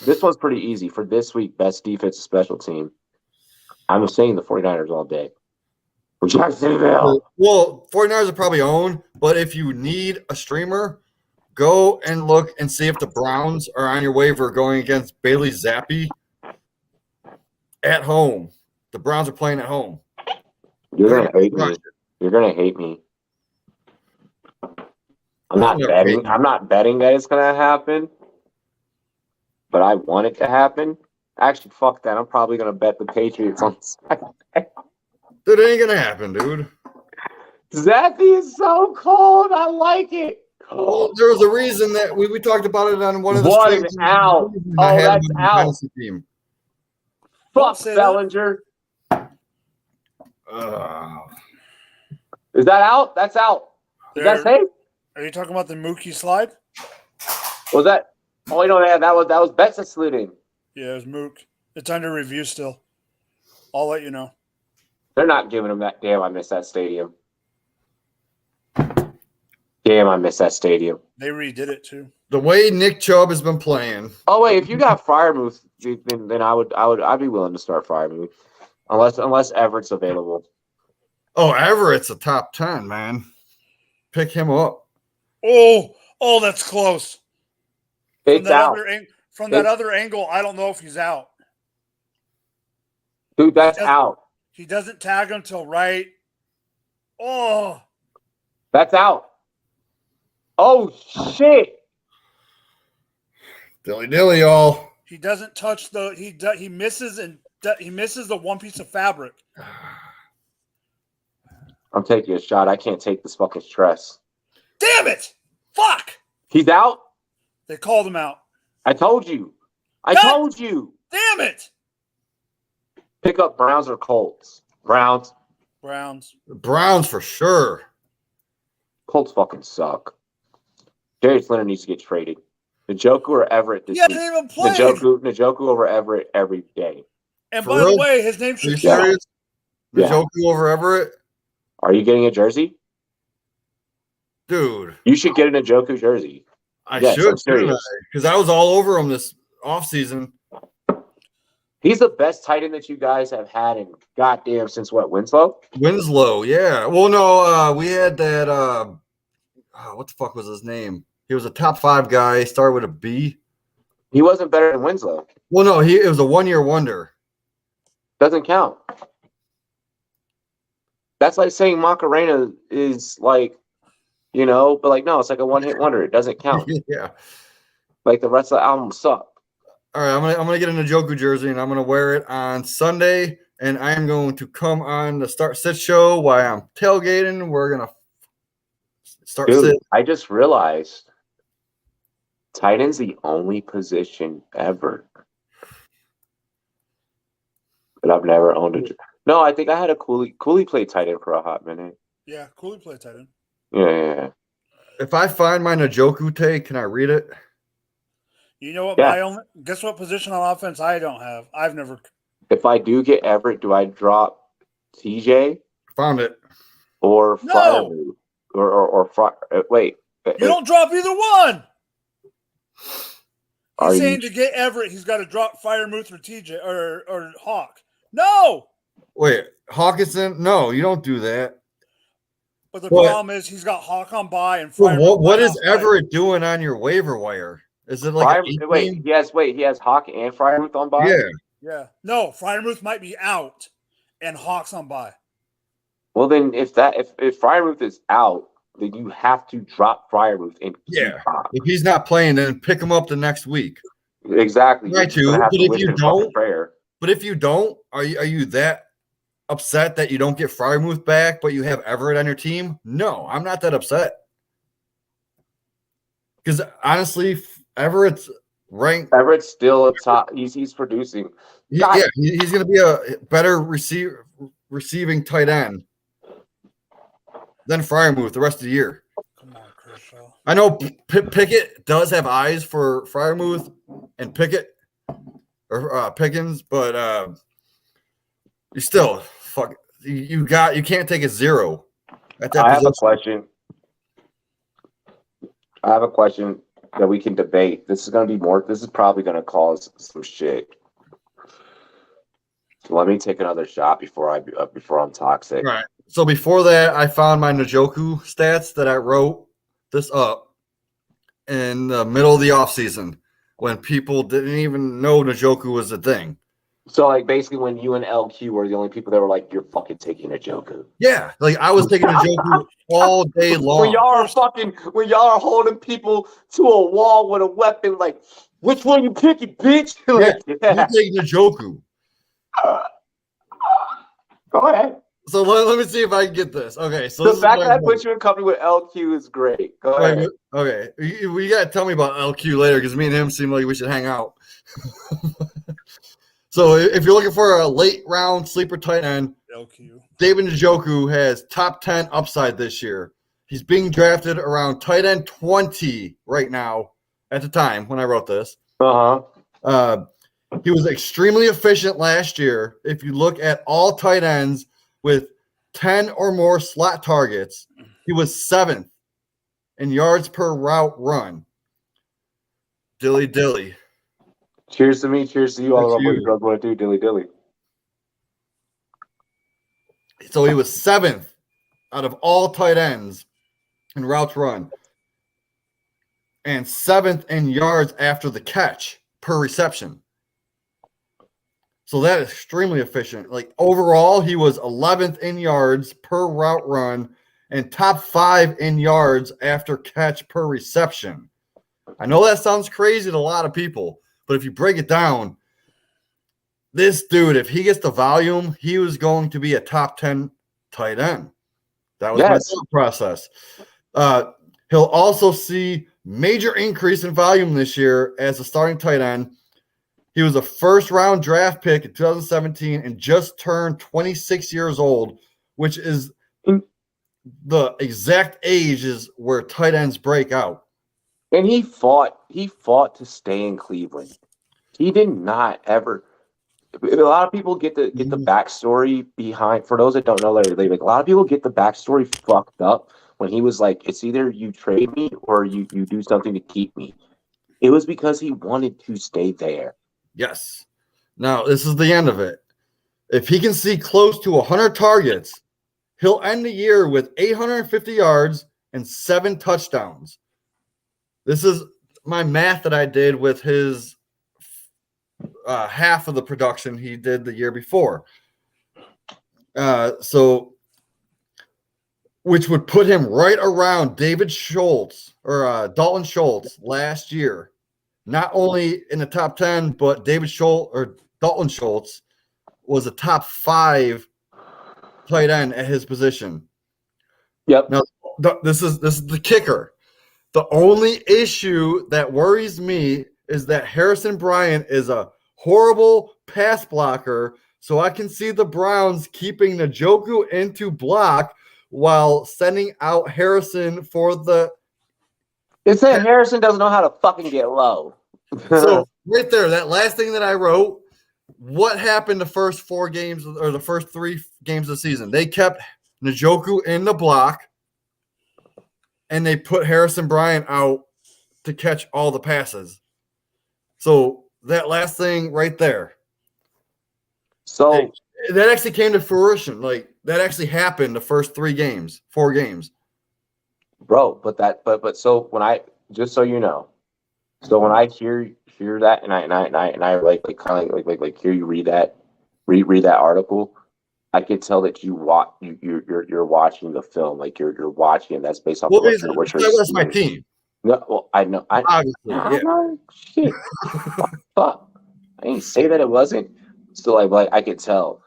this one's pretty easy for this week. Best defensive special team. I'm saying the 49ers all day. Well, 49ers are probably own, but if you need a streamer, go and look and see if the Browns are on your waiver going against Bailey Zappi at home. The Browns are playing at home. You're gonna hate me. You're gonna hate me. I'm not betting that it's gonna happen, but I want it to happen. Actually, fuck that. I'm probably gonna bet the Patriots on Saturday. Dude, it ain't gonna happen, dude. Zappy is so cold. I like it. Well, there was a reason that we talked about it on one of the streams. Out. Oh, that's out. Team. Fuck Bellinger. Is that out? That's out. Is that safe? Are you talking about the Mookie slide? Was that? Oh, you know, that was Betts that slid in. Yeah, it was Mook. It's under review still. I'll let you know. They're not giving him that. Damn, I missed that stadium. Damn, I miss that stadium. They redid it too. The way Nick Chubb has been playing. Oh wait, if you got Freiermuth, then I'd be willing to start Freiermuth, unless Everett's available. Oh, Everett's a top 10, man. Pick him up. Oh, that's close. It's out. From that other angle, I don't know if he's out. Dude, that's out. He doesn't tag him till right. Oh. That's out. Oh, shit. Dilly, y'all. He doesn't touch he misses the one piece of fabric. I'm taking a shot. I can't take this fucking stress. Damn it! Fuck! He's out? They called him out. I told you. Told you. Damn it! Pick up Browns or Colts. Browns for sure. Colts fucking suck. Darius Leonard needs to get traded. Njoku or Everett this week. They even played. Njoku over Everett every day. And by the way, his name should be Njoku over Everett? Are you getting a jersey? Dude. You should get an Njoku jersey. I should, because I was all over him this offseason. He's the best tight end that you guys have had in goddamn since what, Winslow? Winslow, yeah. Well, no, we had that what the fuck was his name? He was a top 5 guy, started with a B. He wasn't better than Winslow. Well, no, it was a 1-year wonder. Doesn't count. That's like saying Macarena is like, but like, no, it's like a one-hit wonder. It doesn't count. Yeah. Like the rest of the album suck. All right, I'm gonna get a Njoku jersey and I'm gonna wear it on Sunday, and I am going to come on the Start Sit show while I'm tailgating. We're gonna start sit. I just realized tight end's the only position ever that I've never owned a. No, I think I had a Cooley. Cooley played tight end for a hot minute. Yeah, Cooley played tight end. Yeah. If I find my Njoku take, can I read it? You know what? Guess what position on offense I don't have? I've never. If I do get Everett, do I drop TJ? Found it. Or no. Wait. You don't drop either one. He's saying to get Everett, he's got to drop Freiermuth or TJ or Hawk. No. Wait, Hawkinson? No, you don't do that. But the problem is he's got Hawk on bye and Freiermuth. What is Everett doing on your waiver wire? Is it like he has Hawk and Freiermuth on bye? Yeah. No, Freiermuth might be out and Hawk's on bye. Well, then if Freiermuth is out, then you have to drop Freiermuth and keep Hawk. If he's not playing, then pick him up the next week. Exactly. Right, too. But if you don't, are you that upset that you don't get Freiermuth back, but you have Everett on your team? No, I'm not that upset. Because honestly, Everett's ranked. Everett's still a top. He's producing. He's going to be a better receiving tight end than Freiermuth the rest of the year. Come on, Kershaw. I know Pickett does have eyes for Freiermuth and Pickett or Pickens, but you still you can't take a 0 at that position. I have a question that we can debate. This is probably going to cause some shit. So let me take another shot before I'm toxic. Right. So before that, I found my Njoku stats that I wrote this up in the middle of the offseason when people didn't even know Njoku was a thing. So like basically when you and LQ were the only people that were like, you're fucking taking Njoku. Yeah, like I was taking Njoku all day long. When y'all are holding people to a wall with a weapon, like, which one you picking, bitch? Like, you're taking Njoku. Go ahead. So let me see if I can get this. Okay, so the fact that I put you in company with LQ is great. Go ahead. Okay, we got to tell me about LQ later because me and him seem like we should hang out. So if you're looking for a late round sleeper tight end, LQ. David Njoku has top 10 upside this year. He's being drafted around tight end 20 right now at the time when I wrote this. He was extremely efficient last year. If you look at all tight ends with 10 or more slot targets, he was 7th in yards per route run. Dilly dilly. Cheers to me. Cheers to you. All the Rumboyz girls want to do dilly dilly. So he was 7th out of all tight ends in routes run and 7th in yards after the catch per reception. So that is extremely efficient. Like overall, he was 11th in yards per route run and top 5 in yards after catch per reception. I know that sounds crazy to a lot of people, but if you break it down, this dude, if he gets the volume, he was going to be a top 10 tight end. That was my thought process. He'll also see major increase in volume this year as a starting tight end. He was a first-round draft pick in 2017 and just turned 26 years old, which is the exact age is where tight ends break out. And he fought to stay in Cleveland. He did not ever. A lot of people get the backstory behind. For those that don't know Larry Levick, a lot of people get the backstory fucked up when he was like, it's either you trade me or you do something to keep me. It was because he wanted to stay there. Yes. Now, this is the end of it. If he can see close to 100 targets, he'll end the year with 850 yards and 7 touchdowns. This is my math that I did with his half of the production he did the year before. So, which would put him right around David Schultz or Dalton Schultz last year. Not only in the top 10, but David Schultz or Dalton Schultz was a top 5 tight end at his position. Yep. Now, this is the kicker. The only issue that worries me is that Harrison Bryant is a horrible pass blocker, so I can see the Browns keeping Njoku into block while sending out Harrison for the – It said Harrison doesn't know how to fucking get low. So right there, that last thing that I wrote, what happened the first 4 games or the first 3 games of the season? They kept Njoku in the block, and they put Harrison Bryant out to catch all the passes. So that last thing right there. So that actually came to fruition. Like that actually happened the first 4 games. Bro, but so when I just so you know, so when I hear that and I like kind of like hear you read that article, I could tell that you're watching the film, like you're watching, and that's based off of what you're that's my team. No, well, I know. I know. Shit. Fuck. I didn't say that it wasn't. So like I could tell.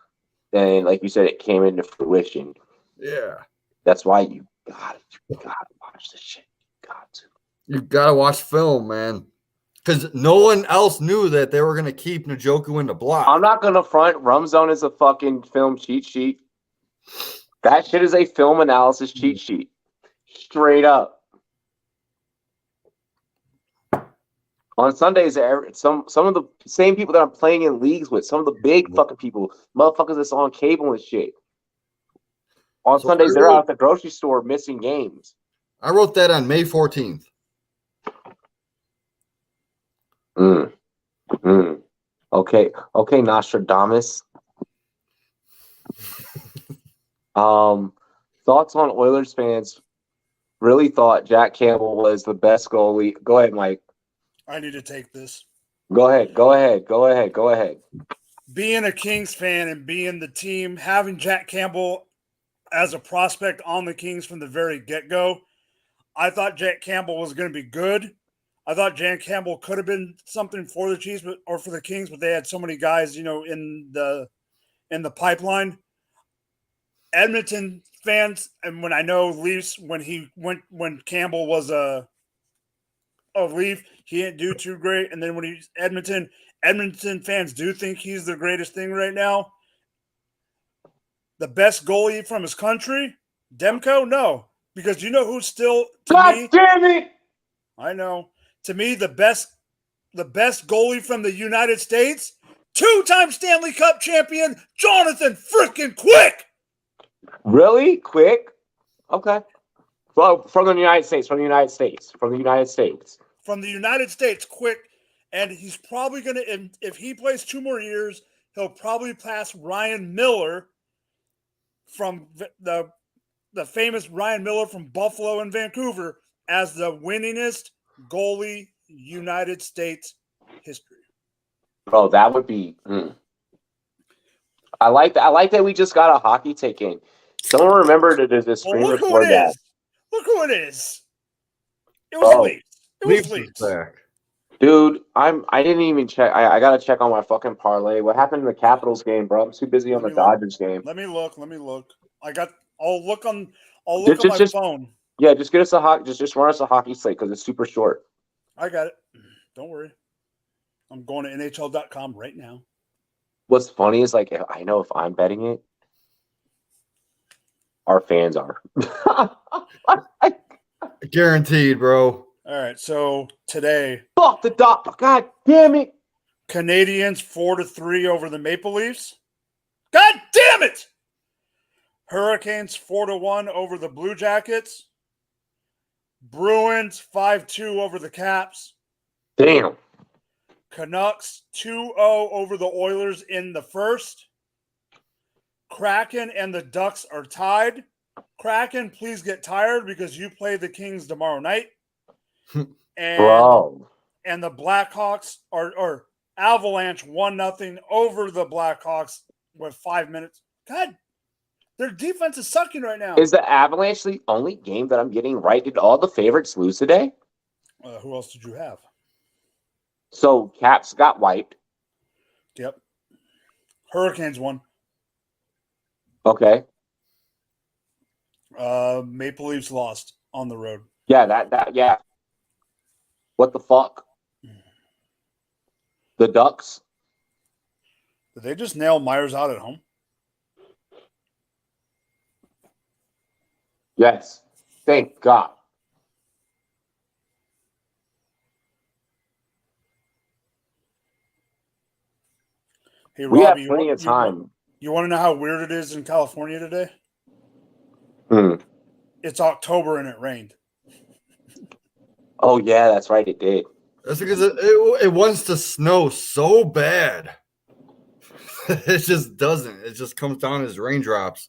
And like you said, it came into fruition. Yeah. That's why you gotta watch this shit. You gotta watch film, man. Because no one else knew that they were gonna keep Njoku in the block. I'm not gonna front. Rumzone is a fucking film cheat sheet. That shit is a film analysis cheat sheet. Straight up. On Sundays, some of the same people that I'm playing in leagues with, some of the big fucking people, motherfuckers that's on cable and shit. On Sundays, they're out at the grocery store missing games. I wrote that on May 14th. Okay, Nostradamus. Thoughts on Oilers fans really thought Jack Campbell was the best goalie. Go ahead, Mike. I need to take this. Go ahead. Being a Kings fan and being the team, having Jack Campbell as a prospect on the Kings from the very get-go, I thought Jack Campbell was going to be good. I thought Jack Campbell could have been something for the Chiefs or for the Kings, but they had so many guys, in the pipeline. Edmonton fans, and when I know Leafs, when Campbell was a Leaf, he didn't do too great. And then when he's Edmonton fans do think he's the greatest thing right now. The best goalie from his country, Demko? No, because you know who's still God damn it! I know. To me, the best goalie from the United States, 2-time Stanley Cup champion, Jonathan freaking Quick. Really? Quick? Okay. Well, from the United States. Quick. And he's probably going to, if he plays 2 more years, he'll probably pass Ryan Miller from the famous Ryan Miller from Buffalo and Vancouver as the winningest goalie United States history. Bro, that would be. I like that we just got a hockey take in. Someone remembered it as a stream record that. Look who it is. It was Leafs. It was Leafs. Dude, I didn't even check. I gotta check on my fucking parlay. What happened in the Capitals game, bro? I'm too busy on the Dodgers game. Let me look. I'll look on my phone. Yeah, just get us a hockey. Just run us a hockey slate because it's super short. I got it. Don't worry. I'm going to NHL.com right now. What's funny is like I know if I'm betting it, our fans are. Guaranteed, bro. All right, so today. Fuck the dog. God damn it. Canadians 4-3 over the Maple Leafs. God damn it. Hurricanes 4-1 over the Blue Jackets. Bruins 5-2 over the Caps. Damn. Canucks 2-0 over the Oilers in the first. Kraken and the Ducks are tied. Kraken, please get tired because you play the Kings tomorrow night. And the Blackhawks or Avalanche 1-0 over the Blackhawks with 5 minutes. God, their defense is sucking right now. Is the Avalanche the only game that I'm getting right? Did all the favorites lose today? Who else did you have? So Caps got wiped. Yep. Hurricanes won. Okay. Maple Leafs lost on the road. Yeah. What the fuck? The Ducks. Did they just nail Myers out at home? Yes. Thank God. Hey, we Robbie, have plenty of time. You want to know how weird it is in California today? It's October and it rained. Oh, yeah, that's right. It did. That's because it wants to snow so bad. It just doesn't. It just comes down as raindrops.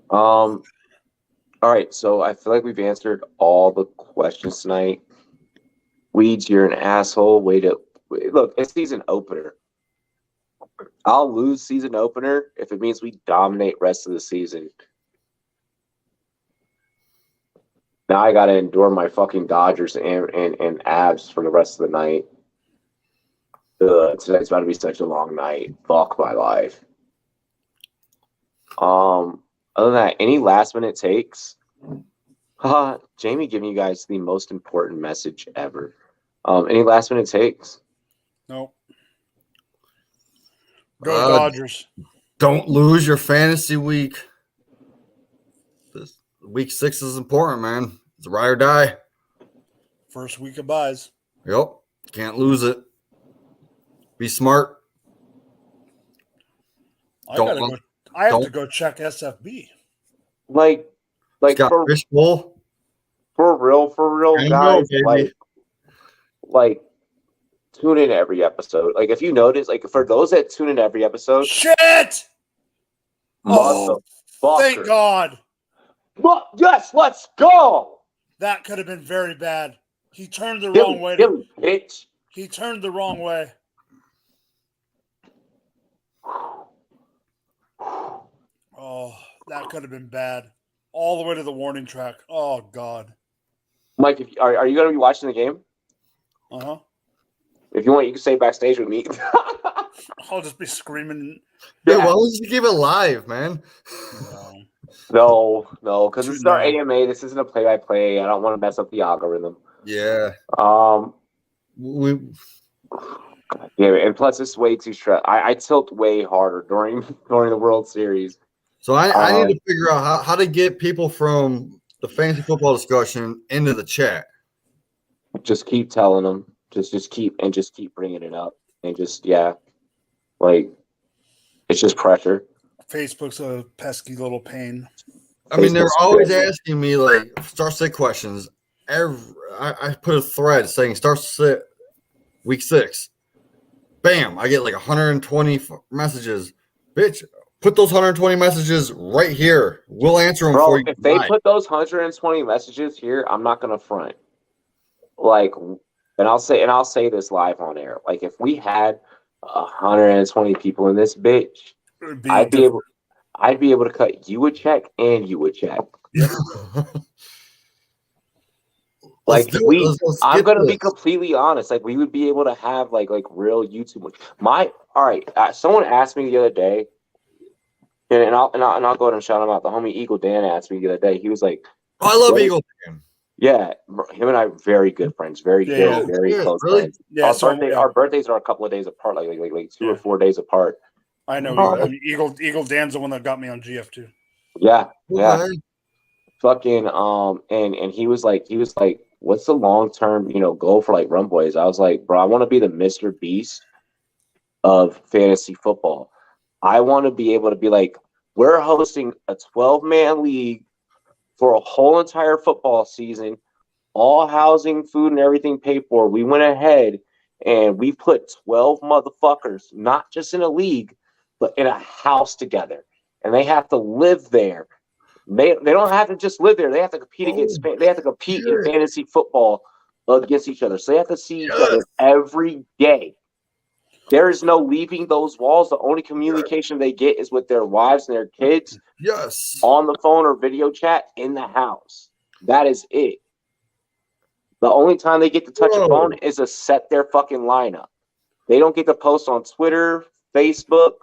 All right, so I feel like we've answered all the questions tonight. Weeds, you're an asshole. Look, it's season opener. I'll lose season opener if it means we dominate rest of the season. Now I gotta endure my fucking Dodgers and Avs for the rest of the night. Tonight's about to be such a long night. Fuck my life. Other than that, any last minute takes? Jamie giving you guys the most important message ever. Any last minute takes? No. Go Dodgers. Don't lose your fantasy week. Week 6 is important, man. It's ride or die. First week of buys. Yep. Can't lose it. Be smart. I have to go check SFB. Like for fishbowl. For real, guys. Like tune in every episode. Like if you notice, like for those that tune in every episode. Shit! Oh, thank God. Well, yes, let's go. That could have been very bad. He turned the wrong way. Bitch. He turned the wrong way. Oh, that could have been bad. All the way to the warning track. Oh, God. Mike, are you going to be watching the game? Uh-huh. If you want, you can stay backstage with me. I'll just be screaming. Dude, why don't you give it live, man? No, because this is our AMA. This isn't a play-by-play. I don't want to mess up the algorithm. Yeah. Yeah, and plus it's way too stressed. I tilt way harder during the World Series. So I need to figure out how to get people from the fantasy football discussion into the chat. Just keep telling them. Just keep bringing it up, and it's just pressure. Facebook's a pesky little pain. I mean, they're always asking me like start sit questions. I put a thread saying start sit week 6. Bam! I get like 120 messages. Bitch, put those 120 messages right here. We'll answer them for you. If they put those 120 messages here, I'm not gonna front. Like, and I'll say this live on air. Like, if we had 120 people in this bitch, I'd be able to cut you a check and you a check. Like I'm gonna be completely honest. Like we would be able to have like real YouTube. Someone asked me the other day, and I'll go ahead and shout him out. The homie Eagle Dan asked me the other day. He was like, "I love Eagle Dan." Yeah, him and I are very good friends, very close friends. Yeah, our birthdays are a couple of days apart, like 2 or 4 days apart. I know. Eagle Dan's the one that got me on GF too. Yeah. Fucking and he was like, what's the long term, goal for like Rumboyz? I was like, bro, I want to be the Mr. Beast of fantasy football. I want to be able to be like, we're hosting a 12-man league for a whole entire football season, all housing, food, and everything paid for. We went ahead and we put 12 motherfuckers, not just in a league, but in a house together, and they have to live there. They don't have to just live there. They have to compete in fantasy football against each other. So they have to see each other every day. There is no leaving those walls. The only communication they get is with their wives and their kids. Yes. On the phone or video chat in the house. That is it. The only time they get to touch a phone is to set their fucking lineup. They don't get to post on Twitter, Facebook,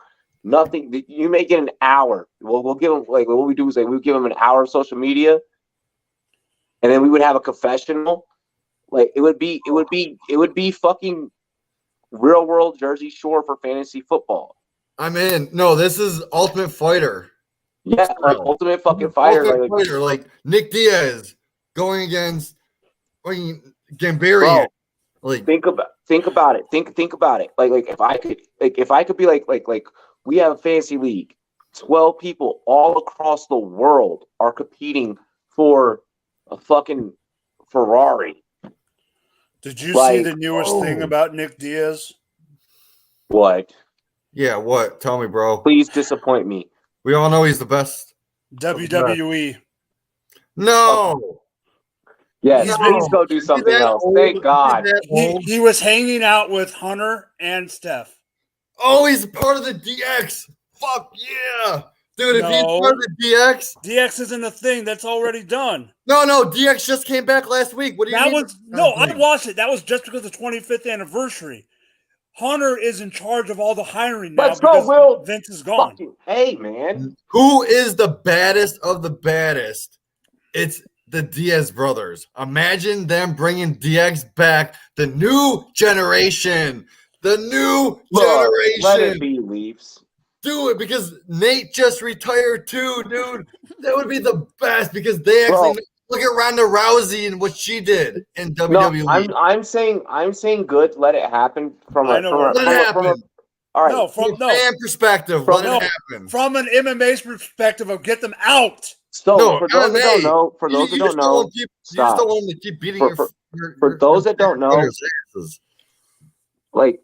nothing. You may get an hour. We'll give them like what we do is we'll give them an hour of social media, and then we would have a confessional. Like it would be fucking real world Jersey Shore for fantasy football. I'm in. No, this is Ultimate Fighter. Yeah, Ultimate fucking Fighter. Like Nick Diaz going against Gambarian. Like think about it. Think about it. Like if I could be like we have a fantasy league. 12 people all across the world are competing for a fucking Ferrari. Did you see the newest thing about Nick Diaz? What? Yeah, what? Tell me, bro. Please disappoint me. We all know he's the best. WWE. No. Yes, please go do something else. Thank God. He was hanging out with Hunter and Steph. Oh, he's part of the DX. Fuck yeah. Dude, if he's part of the DX. DX isn't a thing. That's already done. No, DX just came back last week. What do you mean? I watched it. That was just because of the 25th anniversary. Hunter is in charge of all the hiring now. Let's go, Will. Vince is gone. Hey, man. Who is the baddest of the baddest? It's the Diaz brothers. Imagine them bringing DX back. The new generation. Generation. Let it be, Leafs. Do it because Nate just retired too, dude. That would be the best because they actually look at Ronda Rousey and what she did in WWE. No, I'm saying good. Let it happen from a fan perspective. Let it happen from an MMA perspective of get them out. So for those that don't know, you just don't want to keep beating for those that don't know, like.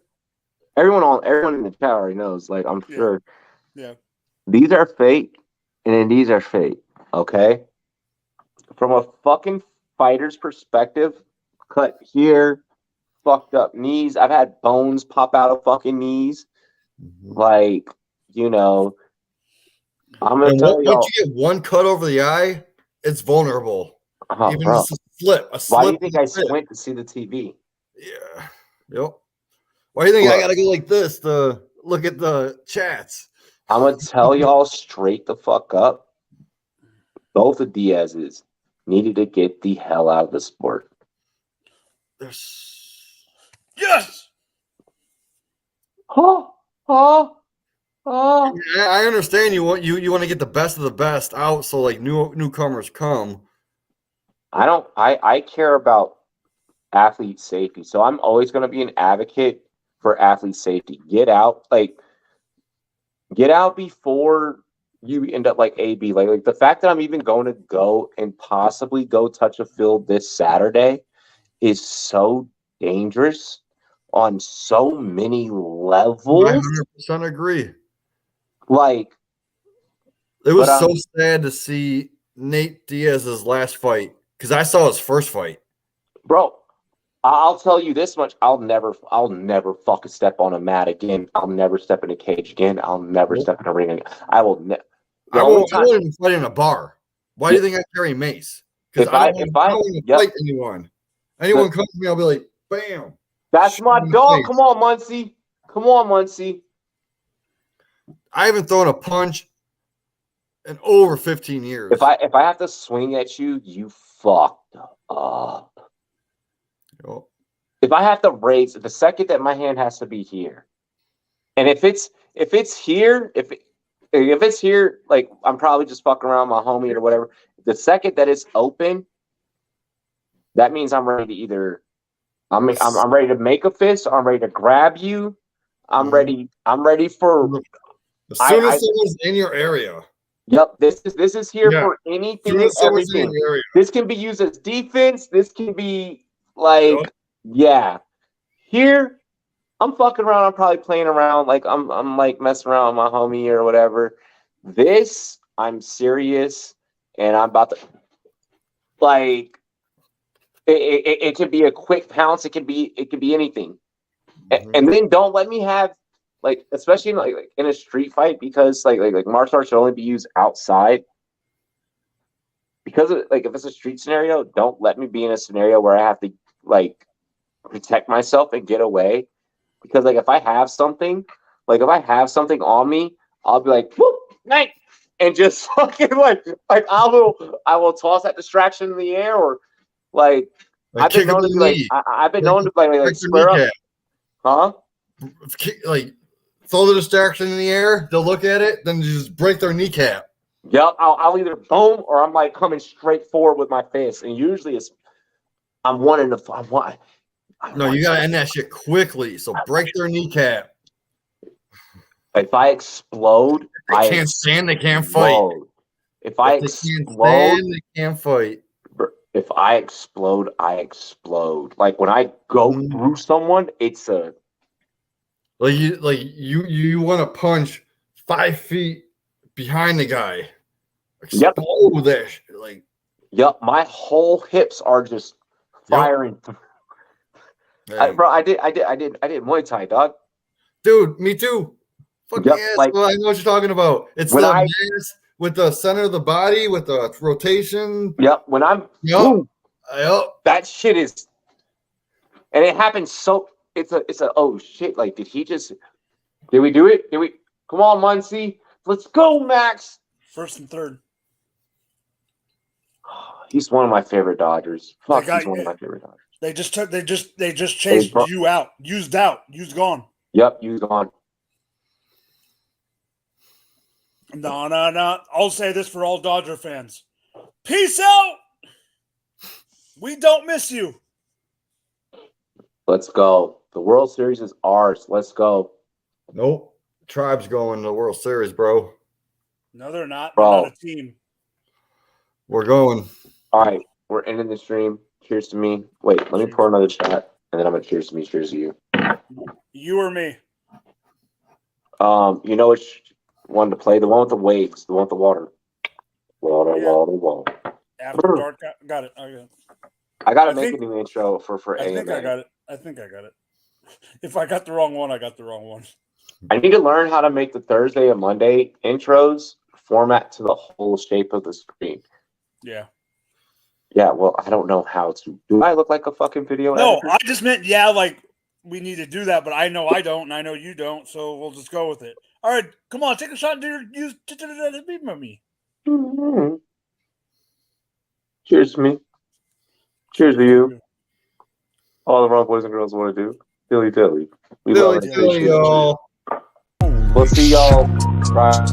Everyone in the chat already knows, like I'm sure. Yeah. These are fake, and then these are fake. Okay. From a fucking fighter's perspective, cut here, fucked up knees. I've had bones pop out of fucking knees. Like, I'm gonna tell you. Once you get one cut over the eye, it's vulnerable. Even just a slip. Why do you think I squint to see the TV? Yeah. Yep. Why do you think I gotta go like this to look at the chats? I'm gonna tell y'all straight the fuck up. Both of Diaz's needed to get the hell out of the sport. Yes. I understand you want to get the best of the best out, so like newcomers come. I care about athlete safety, so I'm always gonna be an advocate for athlete safety. Get out before you end up like AB. Like the fact that I'm even going to go and possibly go touch a field this Saturday is so dangerous on so many levels. I 100% agree. Like, it was so sad to see Nate Diaz's last fight because I saw his first fight. Bro, I'll tell you this much: I'll never fucking step on a mat again. I'll never step in a cage again. I'll never step in a ring again. I will. I won't even fight in a bar. Why do you think I carry mace? Because I don't want to fight anyone. Anyone comes to me, I'll be like, bam. That's my dog. Come on, Muncie. Come on, Muncie. I haven't thrown a punch in over 15 years. If I have to swing at you, you fucked up. Yep. If I have to raise the second that my hand has to be here, and if it's here, if it's here, like I'm probably just fucking around with my homie or whatever. The second that it's open, that means I'm ready to either I'm ready to make a fist, or I'm ready to grab you. I'm ready for as soon as someone's in your area. Yep, this is here for anything and everything. This can be used as defense. This can be like here. I'm fucking around. I'm probably playing around. Like I'm like messing around with my homie or whatever. This, I'm serious, and I'm about to like. It could be a quick pounce. It could be anything, and then don't let me have like, especially in, like in a street fight, because like martial arts should only be used outside. Because like if it's a street scenario, don't let me be in a scenario where I have to like protect myself and get away. Because like if I have something on me, I'll be like, whoop, night, and just fucking like I will toss that distraction in the air, or like I've been known to be like I've been known to like square up, huh? Like throw the distraction in the air, they'll look at it, then you just break their kneecap. Yep, I'll either boom or I'm like coming straight forward with my fist, and usually it's I'm wanting to. No, you gotta end that shit quickly. So break their kneecap. If I explode, they can't stand. They can't fight. If I explode, they can't fight. If I explode, I explode. Like when I go through someone, it's a you want to punch 5 feet behind the guy. Explode that shit. Like, yep, my whole hips are just firing. Bro, I did Muay Thai, dog. Dude, me too. Fuck yes, like, well, I know what you're talking about. It's the mass with the center of the body with the rotation. Yep, when I'm that shit is, and it happens so. It's a oh shit! Like, did we do it? Did we? Come on, Muncie, let's go, Max. First and third. He's one of my favorite Dodgers. Fuck, he's one of my favorite Dodgers. They just chased you out. Used gone. Yep, used gone. No. I'll say this for all Dodger fans. Peace out. We don't miss you. Let's go. The World Series is ours. Let's go. Nope. Tribe's going to the World Series, bro. No, they're not. Bro. They're not a team. We're going. All right. We're ending the stream. Cheers to me. Wait, let me pour another shot, and then I'm going to cheers to me. Cheers to you. You or me? You know which one to play? The one with the waves. The one with the water. Water. After dark. Got it. I got to make a new intro for AMA. I think I got it. If I got the wrong one, I got the wrong one. I need to learn how to make the Thursday and Monday intros format to the whole shape of the screen. Yeah. Yeah, well, I don't know how to. Do I look like a fucking video editor? No, I just meant, like we need to do that, but I know I don't, and I know you don't, so we'll just go with it. All right, come on, take a shot and use me. Mm-hmm. Cheers to me. Cheers to you. All the wrong boys and girls want to do. Dilly. We love it. Dilly, y'all. We'll see y'all. Bye.